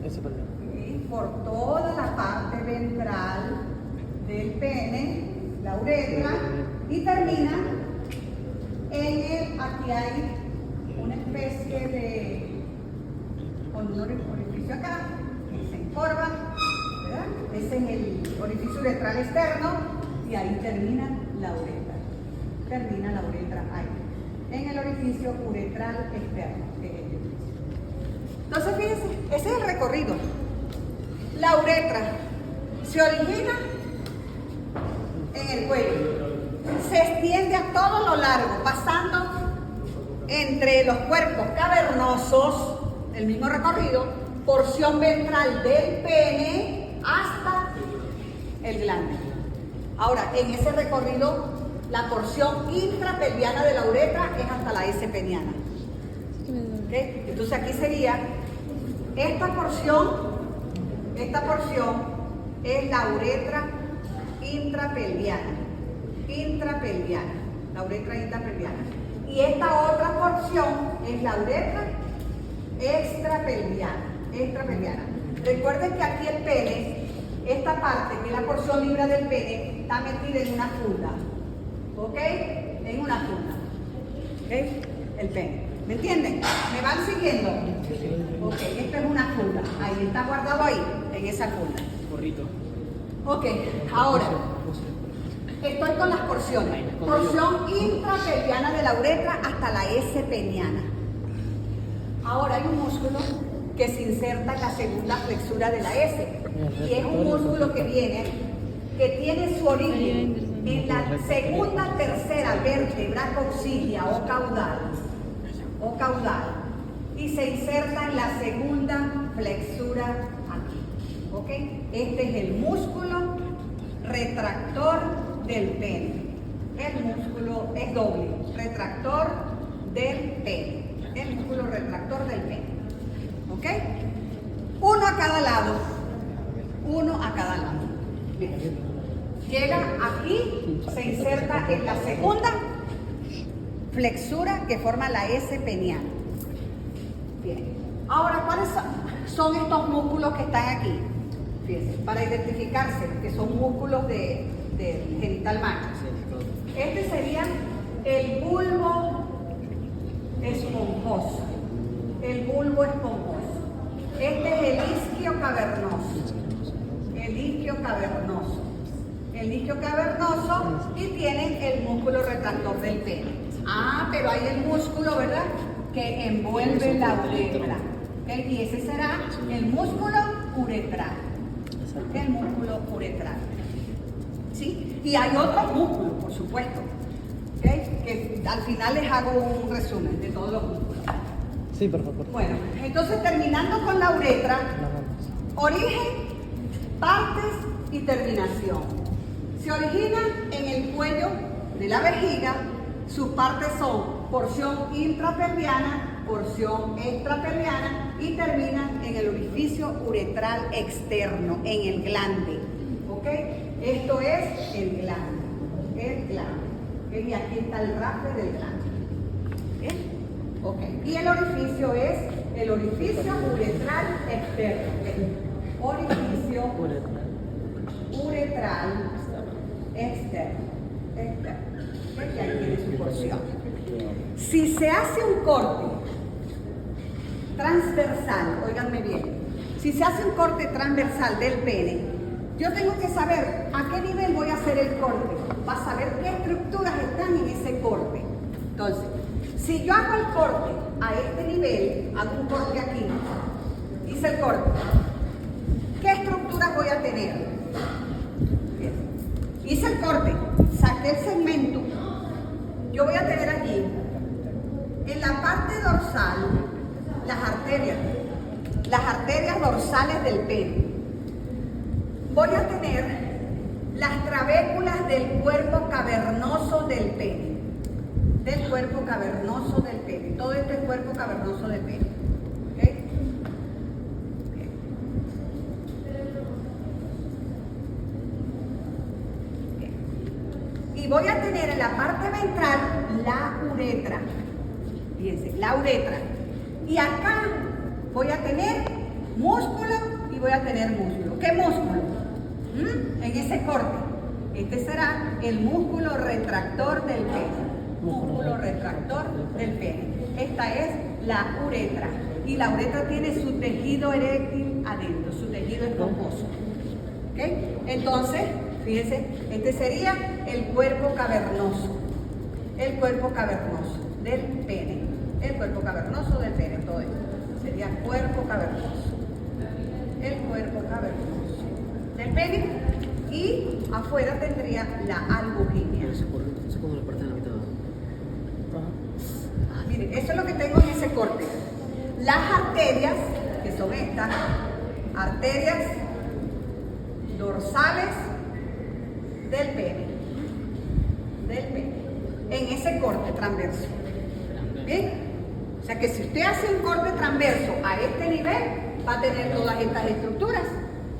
Ese perdón. Y por toda la parte ventral del pene, la uretra, y termina aquí hay una especie de, con un orificio acá, que se encorva, ¿verdad? Ese es el orificio uretral externo, y ahí termina la uretra. Termina la uretra ahí, en el orificio uretral externo, que es este. Entonces, fíjense, ese es el recorrido. La uretra se origina en el cuello, se extiende a todo lo largo, pasando entre los cuerpos cavernosos, el mismo recorrido, porción ventral del pene hasta el glande. Ahora, en ese recorrido, la porción intrapelviana de la uretra es hasta la S peniana. ¿Okay? Entonces aquí sería esta porción es la uretra intrapelviana, la uretra intrapelviana. Y esta otra porción es la uretra extrapelviana. Recuerden que aquí el pene, esta parte que es la porción libre del pene, está metida en una funda, ¿ok? En una funda, ¿ok? El pene. ¿Me entienden? ¿Me van siguiendo? Ok, esto es una funda. Ahí está guardado ahí, en esa funda. Gorrito. Ok, ahora, estoy con las porciones. Porción intrapelviana de la uretra hasta la S peniana. Ahora hay un músculo que se inserta en la segunda flexura de la S. Y es un músculo que tiene su origen en la segunda, tercera vértebra coxídea o caudal, y se inserta en la segunda flexura aquí, ¿ok? Este es el músculo retractor del pene. El músculo es doble, retractor del pene, el músculo retractor del pene, ¿ok? Uno a cada lado. Bien. Llega aquí, se inserta en la segunda flexura que forma la S peniana. Bien. Ahora, ¿cuáles son estos músculos que están aquí? Fíjense, para identificarse, que son músculos del genital macho. Este sería el bulbo esponjoso. Este es el isquio cavernoso. Y tienen el músculo retractor del pene. Ah, pero hay el músculo, ¿verdad?, que envuelve la uretra. Y ese será el músculo uretral. ¿Sí? Y hay otros músculos, por supuesto, ¿okay?, que al final les hago un resumen de todos los músculos. Sí, por favor. Bueno, entonces terminando con la uretra, origen, partes y terminación. Se origina en el cuello de la vejiga. Sus partes son porción intrapelviana, porción extrapelviana, y terminan en el orificio uretral externo, en el glande. ¿Ok? Esto es el glande. Y aquí está el rastre del glande. ¿Bien? Ok. Y el orificio es el orificio uretral externo. Orificio uretral externo. Y ahí tiene su porción. Si se hace un corte transversal, óiganme bien, si se hace un corte transversal del pene, yo tengo que saber a qué nivel voy a hacer el corte, para saber qué estructuras están en ese corte. Entonces, si yo hago el corte a este nivel, hago un corte aquí, hice el corte, ¿qué estructuras voy a tener? Bien. Hice el corte, saqué el segmento, yo voy a tener allí, en la parte dorsal, las arterias dorsales del pene. Voy a tener las trabéculas del cuerpo cavernoso del pene. Del cuerpo cavernoso del pene. Todo este cuerpo cavernoso del pene. ¿Ok? Bien. Y voy a tener en la parte ventral la uretra. Fíjense, la uretra. Y acá voy a tener músculo y voy a tener músculo. ¿Qué músculo? En ese corte. Este será el músculo retractor del pene. Músculo retractor del pene. Esta es la uretra. Y la uretra tiene su tejido eréctil adentro, su tejido esponjoso. ¿Ok? Entonces, fíjense, este sería el cuerpo cavernoso. El cuerpo cavernoso del pene. El cuerpo cavernoso del pene, todo esto. Sería cuerpo cavernoso. El cuerpo cavernoso del pene. Y afuera tendría la albuginia. Eso como la parte de la mitad. Miren, eso es lo que tengo en ese corte. Las arterias, que son estas, arterias dorsales del pene. Del pene. En ese corte transverso. ¿Bien? O sea que si usted hace un corte transverso a este nivel, va a tener todas estas estructuras.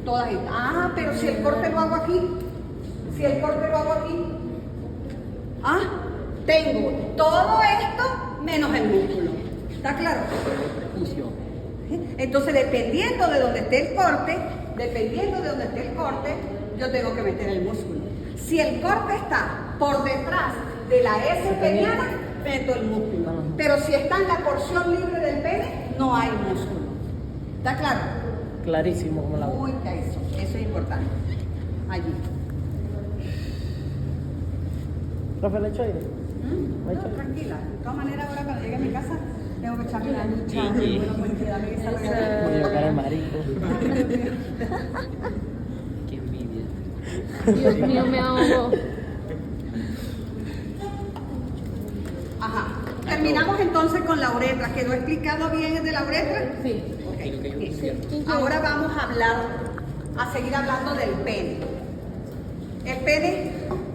Todas estas. Ah, pero si el corte lo hago aquí. Si el corte lo hago aquí. Ah, tengo todo esto menos el músculo. ¿Está claro? Entonces, dependiendo de donde esté el corte, yo tengo que meter el músculo. Si el corte está por detrás de la S peniana, meto el músculo. Pero si está en la porción libre del pene, no hay músculo. ¿Está claro? Clarísimo como la boca. Muy eso es importante. Allí. ¿Profe, le echo aire? No, tranquila. De todas maneras, ahora cuando llegue a mi casa, tengo que echarme la ducha. Bueno, pues quedarme esa regadera. Voy a cara de marico. Qué envidia. Dios mío, me ahogo. Ajá. Terminamos entonces con la uretra. ¿Quedó explicado bien el de la uretra? Sí. Ok. ¿Quién quiere? Ahora vamos a seguir hablando del pene. El pene,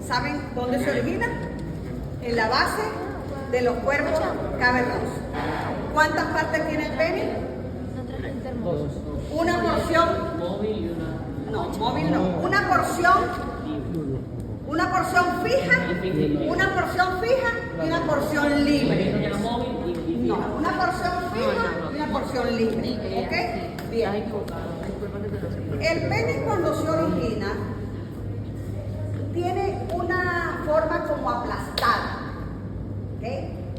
¿saben dónde se origina? En la base de los cuerpos cavernosos. ¿Cuántas partes tiene el pene? Dos. Una porción. Móvil y una. No, móvil no. Una porción fija, una porción fija y una porción libre. No, una porción fija y una porción libre. ¿Ok? Bien. El pene cuando se origina tiene una forma como aplastada. ¿Ok?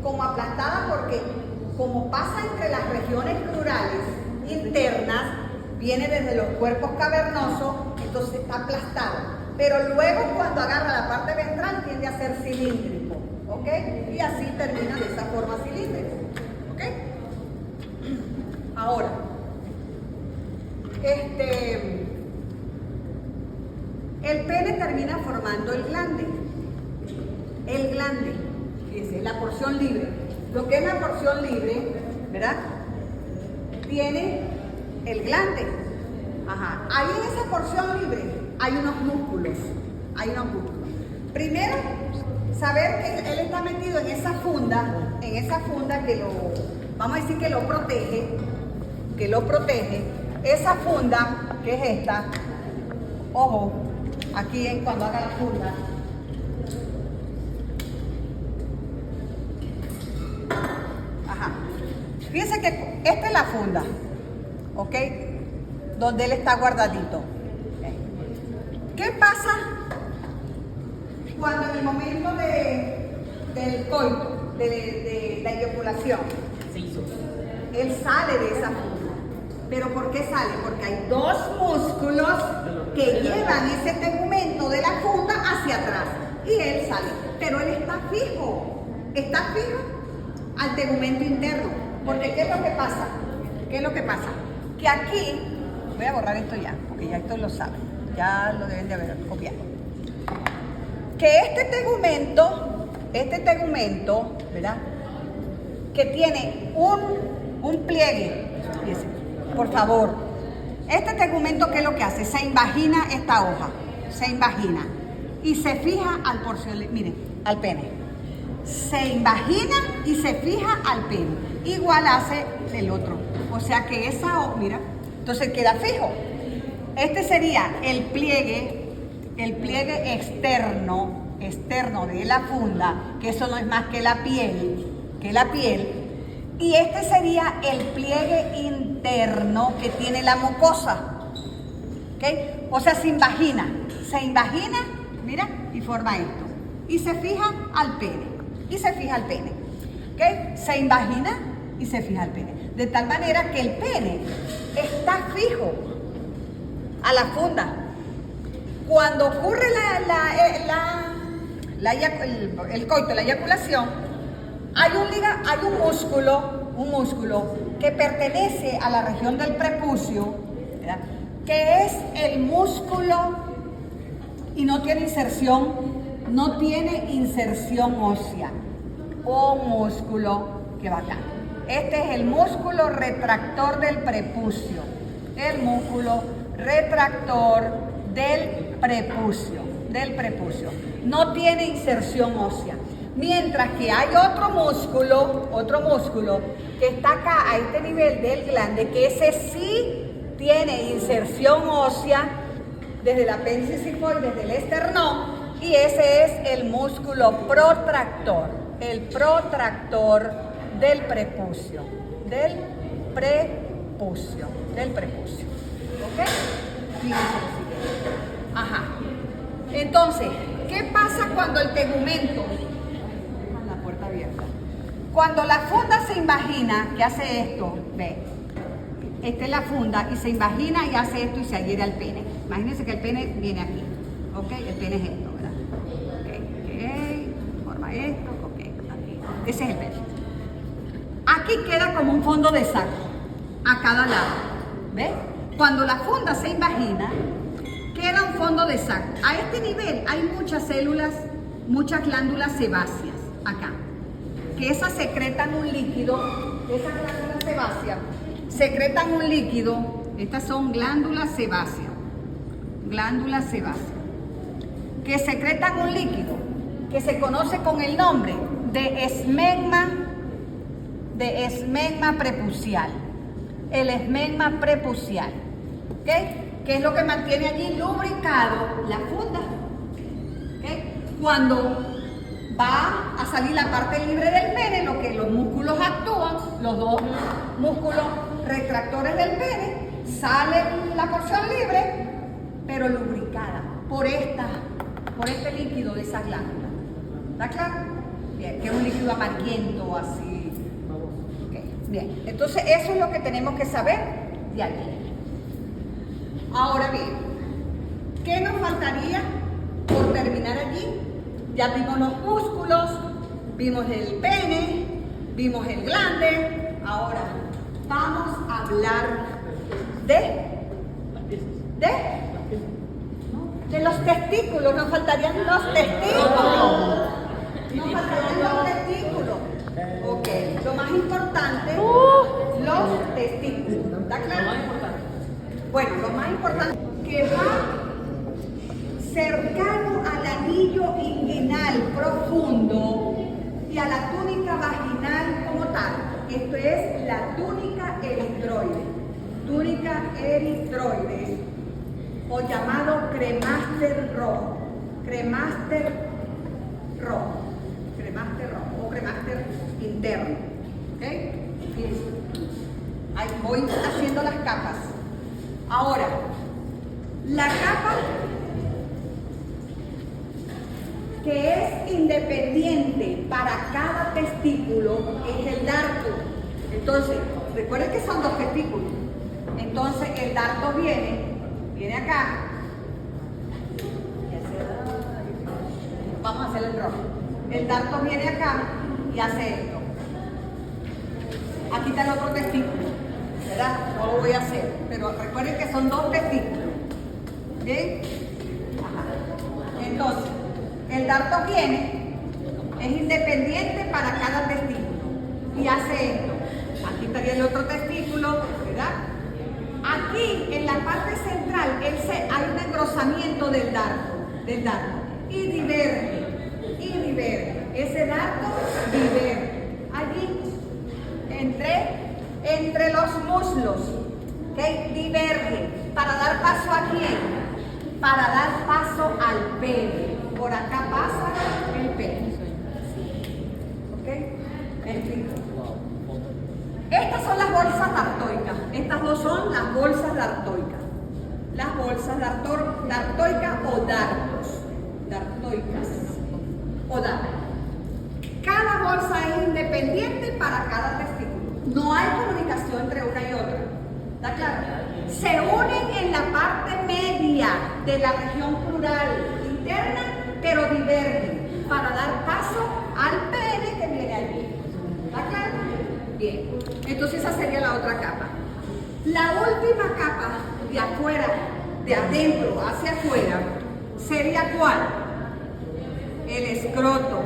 Como aplastada porque como pasa entre las regiones plurales internas, viene desde los cuerpos cavernosos, entonces está aplastado. Pero luego cuando agarra la parte ventral tiende a ser cilíndrico, ¿ok? Y así termina de esa forma cilíndrica, ¿ok? Ahora, el pene termina formando el glande. El glande, fíjense, la porción libre. Lo que es la porción libre, ¿verdad? Tiene el glande. Ajá. Ahí en esa porción libre hay unos músculos. Primero, saber que él está metido en esa funda que lo, vamos a decir que lo protege. Esa funda, que es esta, ojo, aquí cuando haga la funda. Ajá. Fíjense que esta es la funda, ¿ok? Donde él está guardadito. ¿Qué pasa cuando en el momento del coito, de la eyaculación? Se hizo. él sale de esa funda. ¿Pero por qué sale? Porque hay dos músculos que llevan ese tegumento de la funda hacia atrás y él sale. Pero él está fijo al tegumento interno. Porque ¿qué es lo que pasa? ¿Qué es lo que pasa? Que aquí, voy a borrar esto ya, porque ya esto lo saben, ya lo deben de haber copiado. Que este tegumento, ¿verdad? Que tiene un pliegue, fíjense, por favor. Este tegumento, ¿qué es lo que hace? Se invagina esta hoja, se invagina y se fija al porción, miren, al pene. Se invagina y se fija al pene. Igual hace el otro. O sea que esa hoja, mira, entonces queda fijo. Este sería el pliegue externo de la funda, que eso no es más que la piel, y este sería el pliegue interno que tiene la mucosa, ¿ok? O sea, se invagina, mira, y forma esto, y se fija al pene, ¿ok? Se invagina y se fija al pene, de tal manera que el pene está fijo a la funda. Cuando ocurre el coito, la eyaculación, hay un músculo que pertenece a la región del prepucio, ¿verdad? Que es el músculo y no tiene inserción ósea, un músculo que va acá. Este es el músculo retractor del prepucio, el músculo retractor del prepucio, no tiene inserción ósea, mientras que hay otro músculo que está acá a este nivel del glande, que ese sí tiene inserción ósea desde el apéndice sigmoide, desde el esternón, y ese es el músculo protractor, el protractor del prepucio, ¿ok? Fíjense lo siguiente. Ajá. Entonces, ¿qué pasa cuando el tegumento, la puerta abierta, cuando la funda se invagina, que hace esto, ve, esta es la funda y se invagina y hace esto y se adhiere al pene. Imagínense que el pene viene aquí, ¿ok? El pene es esto, ¿verdad? Ok, forma esto, ok, aquí. Ese es el pene. Aquí queda como un fondo de saco a cada lado, ¿ves? Cuando la funda se invagina, queda un fondo de saco. A este nivel hay muchas células, muchas glándulas sebáceas acá, que esas secretan un líquido, esas glándulas sebáceas secretan un líquido, estas son glándulas sebáceas, que secretan un líquido que se conoce con el nombre de esmegma prepucial, el esmegma prepucial, ¿ok? Que es lo que mantiene allí lubricado la funda, ¿ok? Cuando va a salir la parte libre del pene, lo que los músculos actúan, los dos músculos retractores del pene, sale la porción libre, pero lubricada por este líquido de esas glándulas. ¿Está claro? Bien, que es un líquido amarillento así. Okay, bien, entonces eso es lo que tenemos que saber de allí. Ahora bien, ¿qué nos faltaría por terminar allí? Ya vimos los músculos, vimos el pene, vimos el glande. Ahora vamos a hablar de los testículos. Nos faltarían los testículos. Ok, lo más importante, los testículos. ¿Está claro? Bueno, lo más importante, que va cercano al anillo inguinal profundo y a la túnica vaginal como tal. Esto es la túnica eritroide, o llamado cremaster rojo o cremaster interno. ¿Ok? Fíjense. Ahí voy haciendo las capas. Ahora, la capa que es independiente para cada testículo es el darto. Entonces, recuerden que son dos testículos. Entonces el dardo viene acá. Vamos a hacer el rojo. El dardo viene acá y hace esto. Aquí está el otro testículo, ¿verdad? No lo voy a hacer, pero recuerden que son dos testículos. ¿Bien? Ajá. Entonces, el dardo viene, es independiente para cada testículo y hace esto. Aquí estaría el otro testículo, ¿verdad? Aquí, en la parte central, hay un engrosamiento del dardo, y diverge. Ese dardo diverge. Allí, entre los muslos, ¿ok? Diverge. ¿Para dar paso a quién? Para dar paso al pene. Por acá pasa el pene. ¿Ok? ¿Me explico? Estas son las bolsas dartoicas. Estas dos son las bolsas dartoicas. Las bolsas dartoicas o dardos. Dartoicas o dardos. Cada bolsa es independiente para cada testículo. No hay comunicación entre una y otra. ¿Está claro? Se unen en la parte media de la región pleural interna, pero divergen para dar paso al pene que viene allí. ¿Está claro? Bien. Entonces esa sería la otra capa. La última capa de afuera, de adentro hacia afuera, sería ¿cuál? El escroto,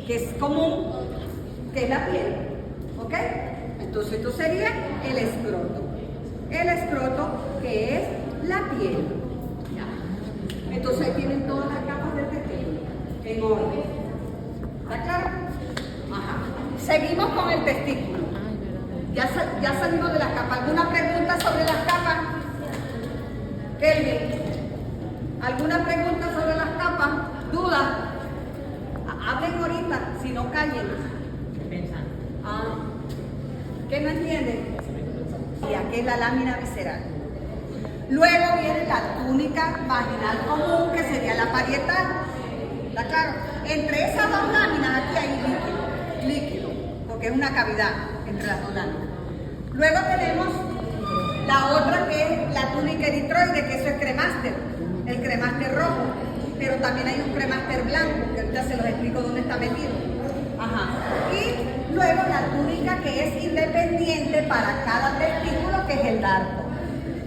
que es común, que es la piel. ¿Ok? Entonces esto sería el escroto. El escroto, que es la piel. Ya. Entonces ahí tienen todas las capas del testículo en orden. ¿Está claro? Ajá. Seguimos con el testículo. Ya salimos de las capas. ¿Alguna pregunta sobre las capas? Kelvin, ¿alguna pregunta sobre las capas? ¿Duda? Hablen ahorita, si no callen. Ah, ¿qué no entienden? Y aquí es la lámina visceral. Luego viene la túnica vaginal común, que sería la parietal. ¿Está claro? Entre esas dos láminas aquí hay líquido, porque es una cavidad entre las dos láminas. Luego tenemos la otra que es la túnica eritroide, que eso es cremáster, el cremáster rojo. Pero también hay un cremáster blanco, que ahorita se los explico dónde está metido. Ajá. Y luego la túnica que es independiente para cada testículo, que es el dardo.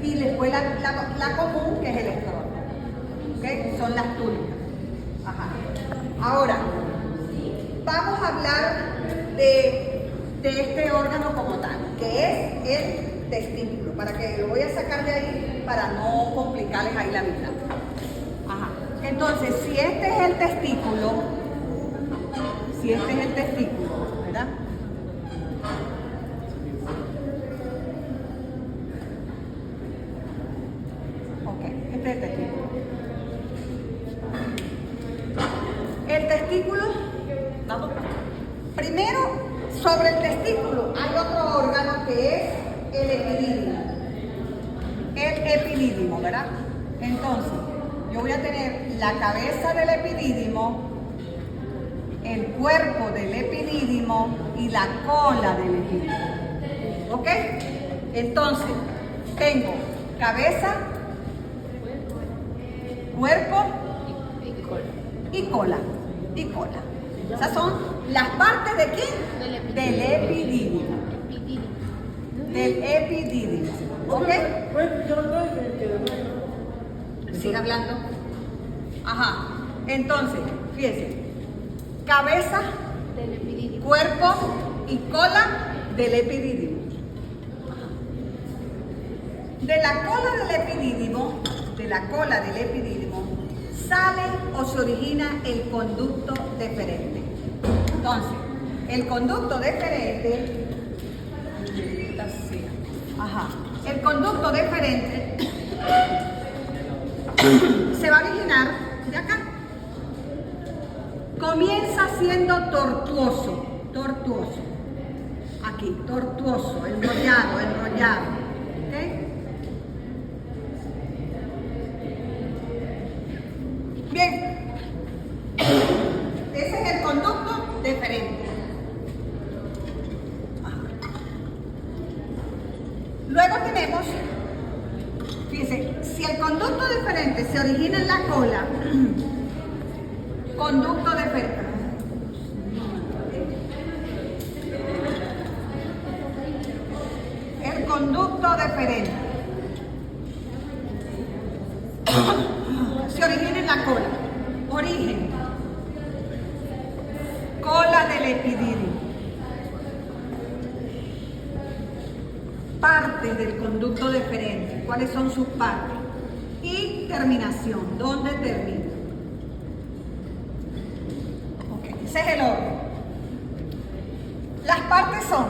Y después la común, que es el escroto. ¿Ok? Son las túnicas. Ajá. Ahora, vamos a hablar de este órgano como tal, que es el testículo, para que lo voy a sacar de ahí para no complicarles ahí la vida. Ajá. Entonces, si este es el testículo, ¿verdad? Ok, este es el testículo. El testículo, vamos. Primero, sobre el testículo hay otro órgano que es el epidídimo. El epidídimo, ¿verdad? Entonces, yo voy a tener la cabeza del epidídimo, el cuerpo del epidídimo y la cola del epidídimo. ¿Ok? Entonces, tengo cabeza, cuerpo y cola. Esas son las partes de quién? Del epidídimo. Del epidídimo. ¿Ok? Sigue hablando. Ajá. Entonces, fíjense. Cabeza, cuerpo y cola del epidídimo. De la cola del epidídimo, sale o se origina el conducto deferente. Entonces, el conducto deferente, el conducto deferente se va a originar de acá. Comienza siendo tortuoso. Aquí, tortuoso, enrollado. ¿Ok? Bien. Ese es el conducto deferente. tenemos, fíjense, si el conducto deferente se origina en la cola, conducto deferente. El conducto deferente se origina en la cola. Origen. Cola del epididio. Partes del conducto deferente. ¿Cuáles son sus partes? Y terminación. ¿Dónde termina? Ok, ese es el orden. Las partes son,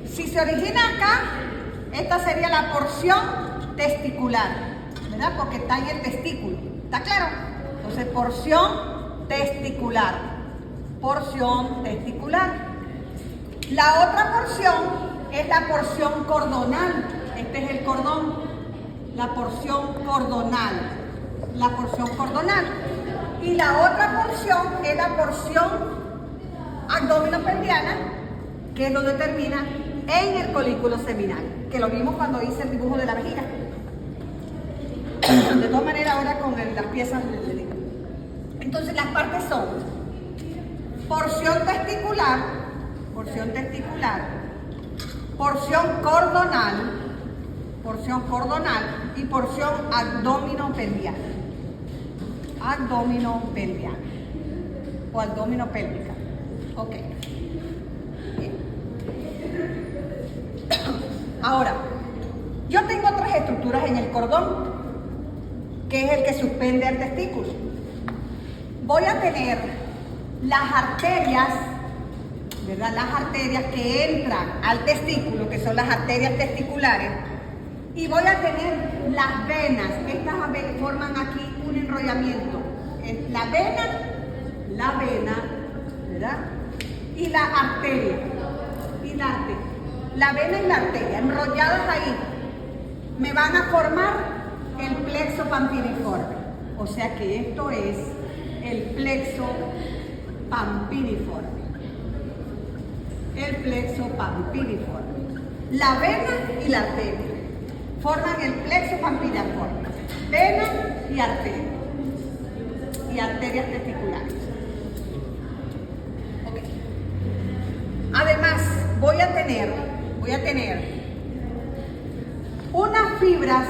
si se origina acá, esta sería la porción testicular, ¿verdad? Porque está en el testículo. ¿Está claro? Entonces, porción testicular. Porción testicular. La otra porción es la porción cordonal. Este es el cordón. La porción cordonal. La porción cordonal. Y la otra porción es la porción abdominopelviana, que es donde termina en el colículo seminal, que lo vimos cuando hice el dibujo de la vejiga. De todas maneras, ahora con las piezas le digo. Entonces, las partes son porción testicular, porción cordonal y porción abdominopelviana. Abdominopelviana o abdominopélvica. Ok. Bien. Ahora, yo tengo otras estructuras en el cordón, que es el que suspende el testículo. Voy a tener las arterias, ¿verdad? Las arterias que entran al testículo, que son las arterias testiculares, y voy a tener las venas. Estas forman aquí un enrollamiento. La vena, ¿verdad? Y la arteria. La vena y la arteria, enrolladas ahí, me van a formar el plexo pampiniforme. O sea que esto es el plexo pampiniforme. El plexo pampiniforme. La vena y la arteria forman el plexo pampiniforme. Vena y arteria. Y arterias testiculares. Okay. Además, voy a tener unas fibras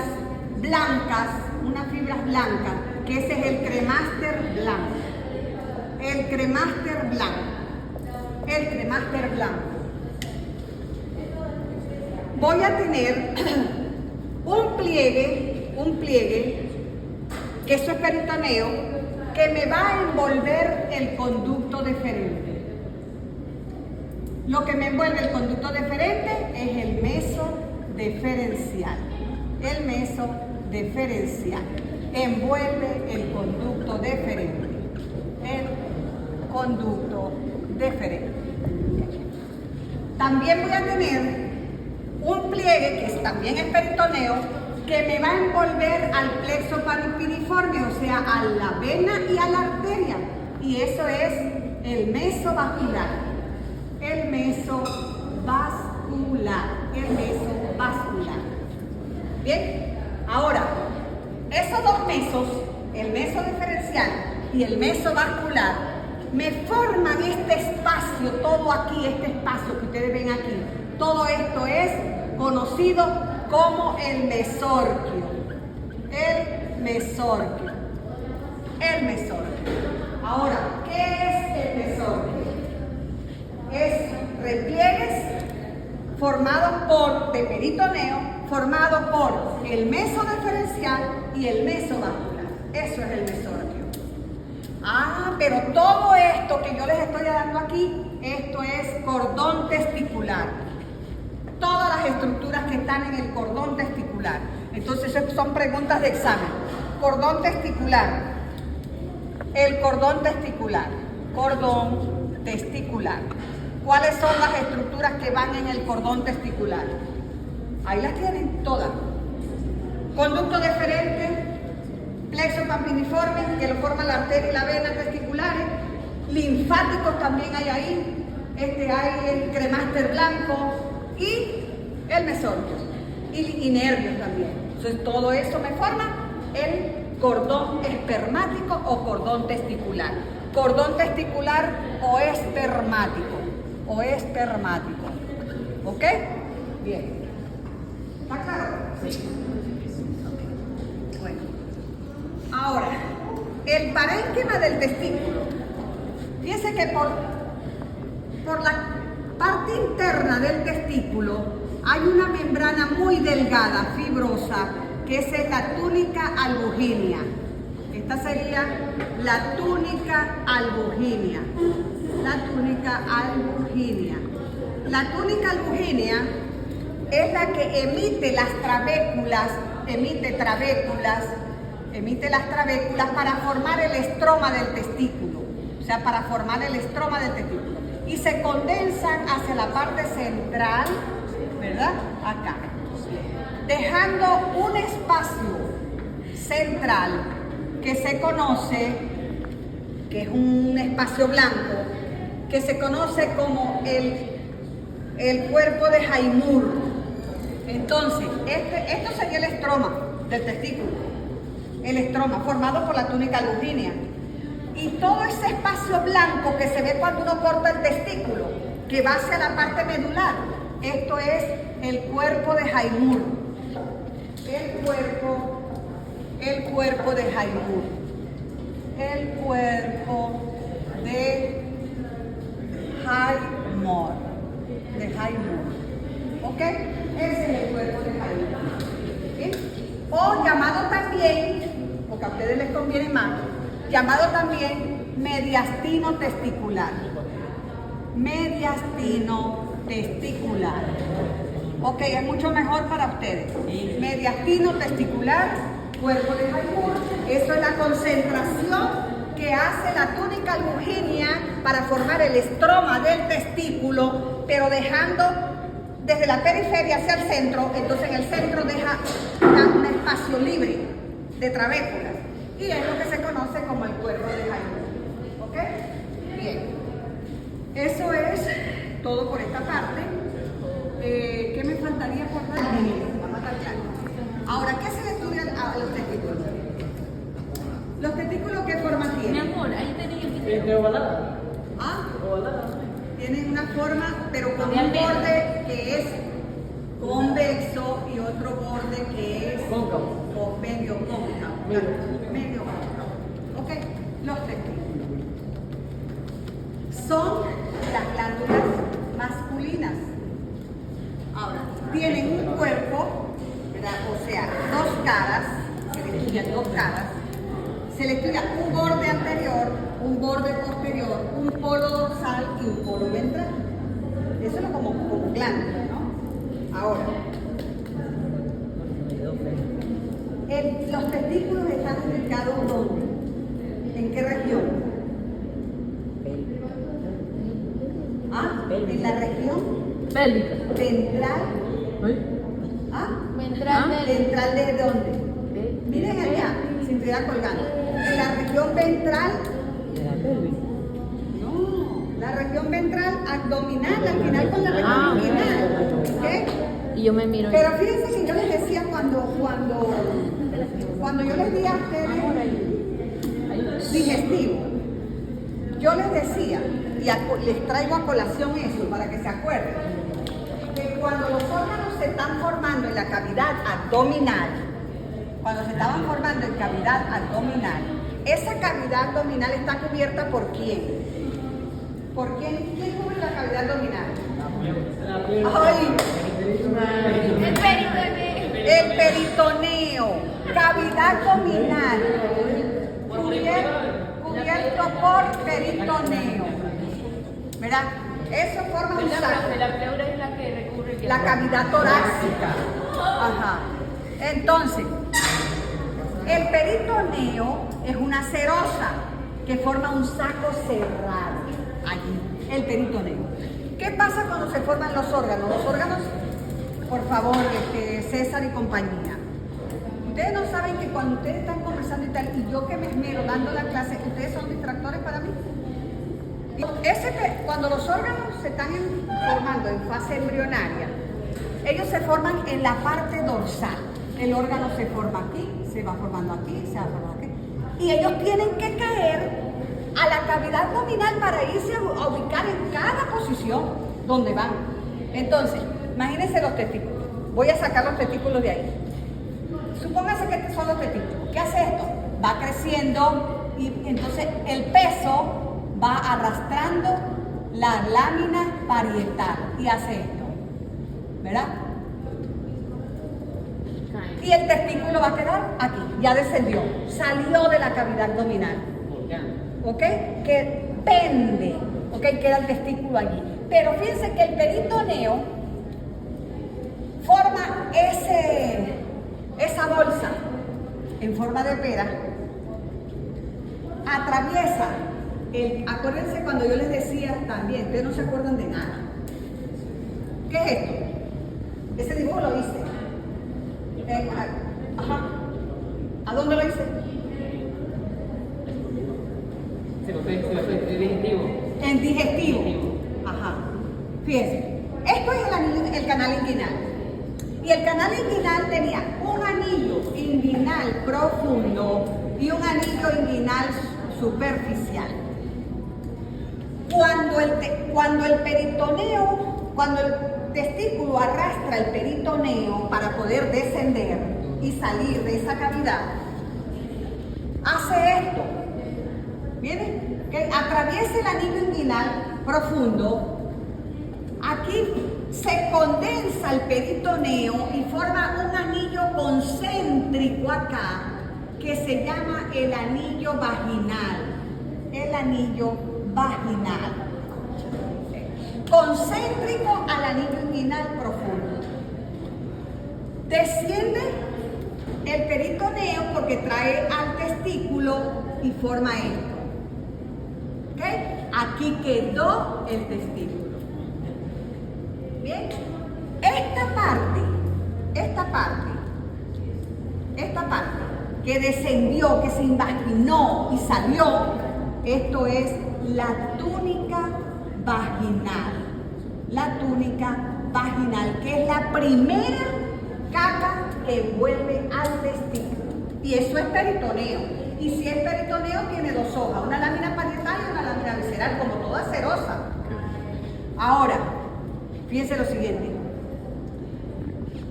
blancas, que ese es el cremaster blanco. El cremaster blanco. Voy a tener un pliegue, que eso es peritoneo, que me va a envolver el conducto deferente. Lo que me envuelve el conducto deferente es el mesodeferencial. El mesodeferencial envuelve el conducto deferente. El conducto deferente. También voy a tener un pliegue, que también es peritoneo, que me va a envolver al plexo pampiniforme, o sea, a la vena y a la arteria. Y eso es el mesovascular. El mesovascular. Bien, ahora, esos dos mesos, el mesodeferencial y el mesovascular, me forman este espacio, todo aquí, este espacio que ustedes ven aquí. Todo esto es conocido como el mesorquio. El mesorquio. Ahora, ¿qué es el mesorquio? Es repliegues formados de peritoneo, formado por el mesodeferencial y el mesovascular. Eso es el mesorquio. Pero todo esto que yo les estoy dando aquí, esto es cordón testicular. Todas las estructuras que están en el cordón testicular. Entonces, son preguntas de examen. Cordón testicular. El cordón testicular. Cordón testicular. ¿Cuáles son las estructuras que van en el cordón testicular? Ahí las tienen todas. Conducto deferente, plexo pampiniforme, que lo forman la arteria y la vena testiculares. Linfáticos también hay ahí. Hay el cremaster blanco y el mesorquio. y nervios también. Entonces todo eso me forma el cordón espermático o cordón testicular. Cordón testicular o espermático. ¿Ok? Bien. ¿Está claro? Sí. Bueno. Ahora, el parénquima del testículo. Fíjense que por la parte interna del testículo hay una membrana muy delgada, fibrosa, que es la túnica albugínea. Esta sería la túnica albugínea. La túnica albugínea. La túnica albugínea es la que emite las trabéculas, emite las trabéculas para formar el estroma del testículo. O sea, para formar el estroma del testículo. Y se condensan hacia la parte central, ¿verdad? Acá. Dejando un espacio central que se conoce, que es un espacio blanco, que se conoce como el cuerpo de Haimur. Entonces, esto sería el estroma del testículo, el estroma formado por la túnica albugínea. Y todo ese espacio blanco que se ve cuando uno corta el testículo, que va hacia la parte medular, esto es el cuerpo de Haimur. El cuerpo de Haimur. El cuerpo de Haimur. ¿Ok? Ese es el cuerpo de Haimur. ¿Sí? O llamado también, porque a ustedes les conviene más, llamado también mediastino testicular. Mediastino testicular. Ok, es mucho mejor para ustedes. Mediastino testicular, cuerpo de Haimur. Eso es la concentración que hace la túnica albugínea para formar el estroma del testículo, pero dejando desde la periferia hacia el centro. Entonces en el centro deja un espacio libre de trabéculas. Y es lo que se conoce como el cuerpo de Haimur. ¿Ok? Bien. Eso es todo por esta parte. ¿Qué me faltaría por dar? Ahora, ¿qué se le estudia a los testículos? ¿Los testículos qué forma Mi tienen? amor, ahí tenía el ¿Es de ovalada? ¿Ah? Ovalada. Tienen una forma, pero con De un almendra. borde que es convexo y otro borde que es Cóncavo. medio cóncavo. Medio cóncavo. ¿Ok? Los testículos son las glándulas masculinas. Ahora, tienen un cuerpo, ¿verdad? O sea, dos caras, se le estudian dos caras, se le estudia un borde anterior, un borde posterior, un polo dorsal y un polo ventral. Eso es como glándula, ¿no? Ahora, los testículos están ubicados ¿dónde? ¿En qué región? ¿Ah? En la región Pélvica. ventral. ¿Ah? Ventral del... ¿Ventral de dónde? Miren allá, cintura colgando. En la región ventral. No, la región ventral abdominal, al final con la región abdominal. ¿Ok? Y yo me miro. Pero fíjense que yo les decía cuando yo les di a ustedes digestivo, yo les decía, y les traigo a colación eso para que se acuerden, que cuando los órganos se están formando en la cavidad abdominal, cuando se estaban formando en cavidad abdominal, esa cavidad abdominal está cubierta ¿por quién? ¿Por quién? ¿Quién cubre la cavidad abdominal? ¡Ay! El peritoneo, cavidad abdominal, cubierto por peritoneo, ¿verdad? Eso forma un saco. La pleura es la que recubre el La cavidad torácica. Ajá. Entonces, el peritoneo es una serosa que forma un saco cerrado. Allí, el peritoneo. ¿Qué pasa cuando se forman los órganos? Los órganos, por favor, César y compañía. Ustedes no saben que cuando ustedes están conversando y tal, y yo que me esmero dando la clase, ustedes son distractores para mí. Cuando los órganos se están formando en fase embrionaria, Ellos se forman en la parte dorsal. El órgano se forma aquí, se va formando aquí, se va formando aquí. Y ellos tienen que caer a la cavidad abdominal para irse a ubicar en cada posición donde van. Entonces, imagínense los testículos. Voy a sacar los testículos de ahí. Supónganse que estos son los testículos. ¿Qué hace esto? Va creciendo y entonces el peso va arrastrando la lámina parietal y hace esto, ¿verdad? Y el testículo va a quedar aquí, ya descendió, salió de la cavidad abdominal, ¿ok? Que pende, ¿ok? Queda el testículo allí. Pero fíjense que el peritoneo forma esa bolsa en forma de pera, atraviesa acuérdense cuando yo les decía también, ustedes no se acuerdan de nada. ¿Qué es esto? Ese dibujo lo hice. Ajá. ¿A dónde lo hice? digestivo. En digestivo. Ajá. Fíjense. Esto es el canal inguinal. Y el canal inguinal tenía un anillo inguinal profundo y un anillo inguinal superficial. Cuando el testículo arrastra el peritoneo para poder descender y salir de esa cavidad, hace esto. ¿Viene? Que atraviesa el anillo inguinal profundo. Aquí se condensa el peritoneo y forma un anillo concéntrico acá que se llama el anillo vaginal. El anillo vaginal. Concéntrico al anillo inguinal profundo. Desciende el peritoneo porque trae al testículo y forma esto. ¿Ok? Aquí quedó el testículo. Bien, esta parte que descendió, que se invaginó y salió, esto es la túnica vaginal. La túnica vaginal, que es la primera capa que vuelve al testículo. Y eso es peritoneo. Y si es peritoneo, tiene dos hojas, una lámina parietal y una lámina visceral, como toda serosa. Ahora, fíjense lo siguiente.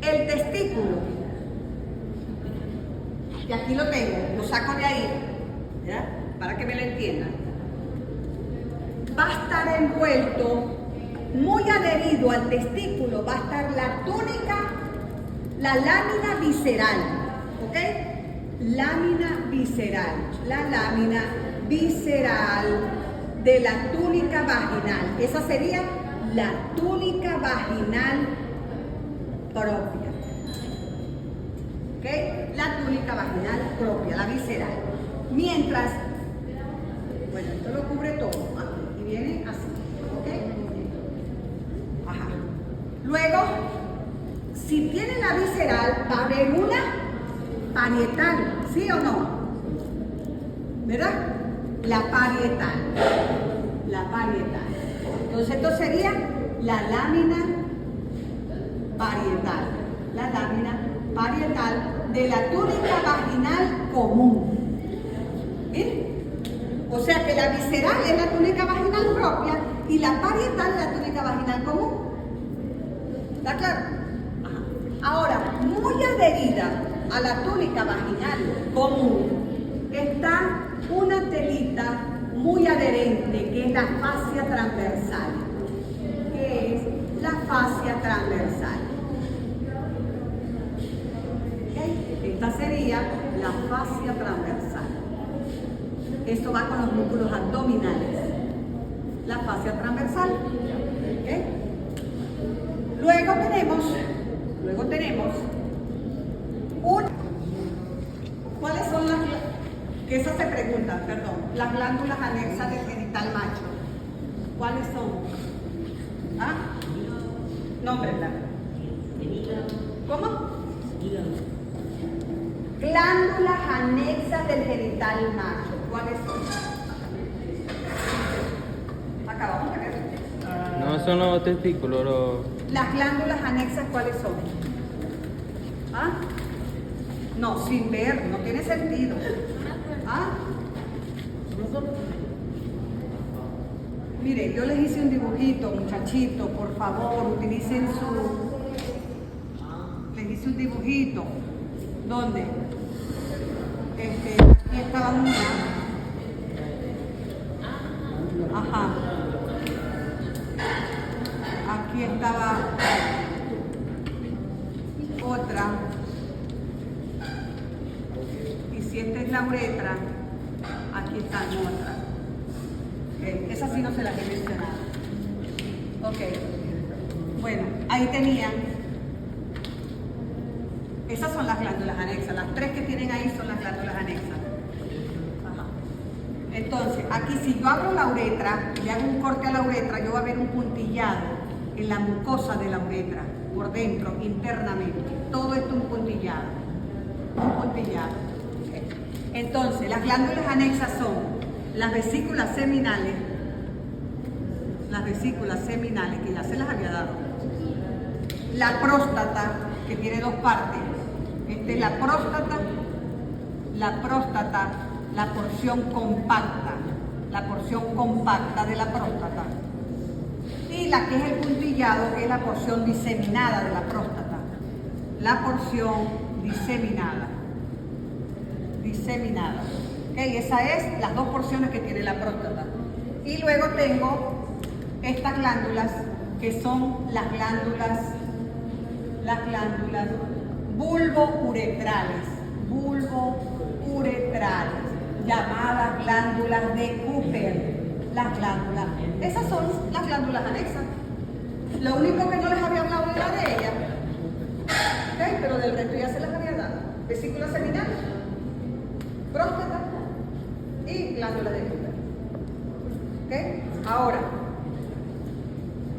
El testículo, y aquí lo tengo, lo saco de ahí, ¿ya? Para que me lo entiendan. Va a estar envuelto, muy adherido al testículo, va a estar la túnica, la lámina visceral, ¿ok? Lámina visceral, la lámina visceral de la túnica vaginal. Esa sería la túnica vaginal propia. ¿Ok? La túnica vaginal propia, la visceral. Mientras, bueno, esto lo cubre todo, y viene así, ¿ok? Ajá. Luego, si tiene la visceral, va a haber una parietal, ¿sí o no? ¿Verdad? La parietal. La parietal. Entonces, esto sería la lámina parietal. La lámina parietal de la túnica vaginal común. ¿Bien? O sea que la visceral es la túnica vaginal propia y la parietal es la túnica vaginal común. ¿Está claro? Ajá. Ahora, muy adherida a la túnica vaginal común está una telita muy adherente, que es la fascia transversal. ¿Qué es la fascia transversal? ¿Okay? Esta sería la fascia transversal. Esto va con los músculos abdominales. La fascia transversal. ¿Okay? Luego tenemos ¿cuáles son las? Que esas se preguntan, perdón. Las glándulas anexas del genital macho. ¿Cuáles son? ¿Ah? Nómbrenlas. ¿Cómo? Glándulas anexas del genital macho. ¿Cuáles son? Acabamos de ver. No, son los testículos, Las glándulas anexas, ¿cuáles son? ¿Ah? No, sin ver, no tiene sentido. ¿Ah? Mire, yo les hice un dibujito, muchachito, por favor, utilicen su... Les hice un dibujito. ¿Dónde? Aquí estaba una. Ajá. Aquí estaba otra. Y si esta es la uretra, aquí están otras. Okay. Esas sí no se las he mencionado. Ok. Bueno, ahí tenían. Esas son las glándulas anexas. Las tres que tienen ahí son las glándulas anexas. Ajá. Entonces, aquí si yo abro la uretra y le hago un corte a la uretra, yo voy a ver un puntillado en la mucosa de la uretra, por dentro, internamente. Todo esto un puntillado. Un puntillado. Okay. Entonces, las glándulas anexas son las vesículas seminales, que ya se las había dado. La próstata, que tiene dos partes. Esta es la próstata, la porción compacta de la próstata. Y la que es el puntillado, que es la porción diseminada de la próstata. La porción diseminada. Okay, esas es las dos porciones que tiene la próstata. Y luego tengo estas glándulas, que son las glándulas bulbouretrales, llamadas glándulas de Cooper. Las glándulas, esas son las glándulas anexas. Lo único que no les había hablado era de ellas, ¿okay? Pero del resto ya se las había dado. Vesícula seminal, próstata y glándulas de Cooper. ¿Okay? Ahora,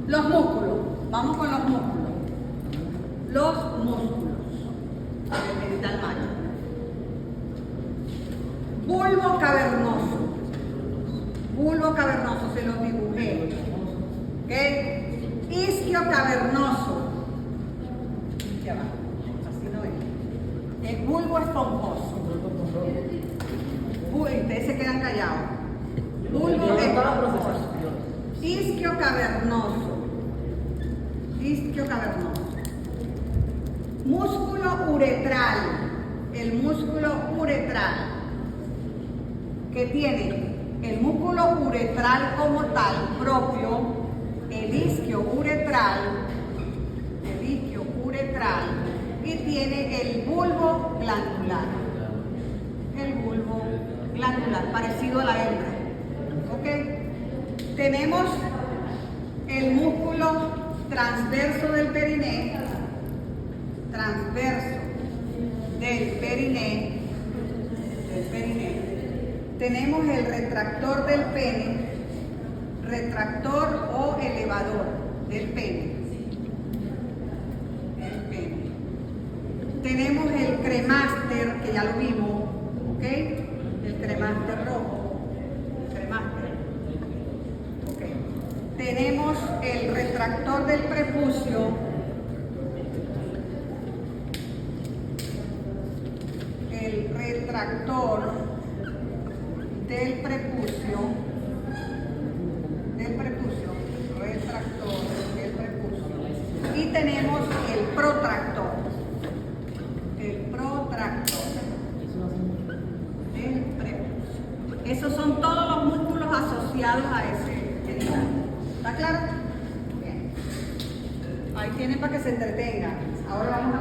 los músculos. Vamos con los músculos. Los músculos del genital macho. Bulbo cavernoso, se los dibujé. ¿Okay? Isquio cavernoso. Ya va, así no es. El bulbo esponjoso. Ustedes se quedan callados. Bulbo esponjoso. Isquio cavernoso. Músculo uretral. El músculo uretral, que tiene el músculo uretral como tal, propio, el isquio uretral, y tiene el bulbo glandular. Parecido a la hembra. ¿Ok? Tenemos el músculo transverso del perineo, tenemos el retractor del pene, retractor o elevador del pene, tenemos el cremaster, que ya lo vimos, ¿ok? El cremaster rojo, ¿ok? Tenemos el retractor del prepucio, y tenemos el protractor del prepucio. Esos son todos los músculos asociados a ese genital. ¿Está claro? Bien. Ahí tienen para que se entretengan. Ahora vamos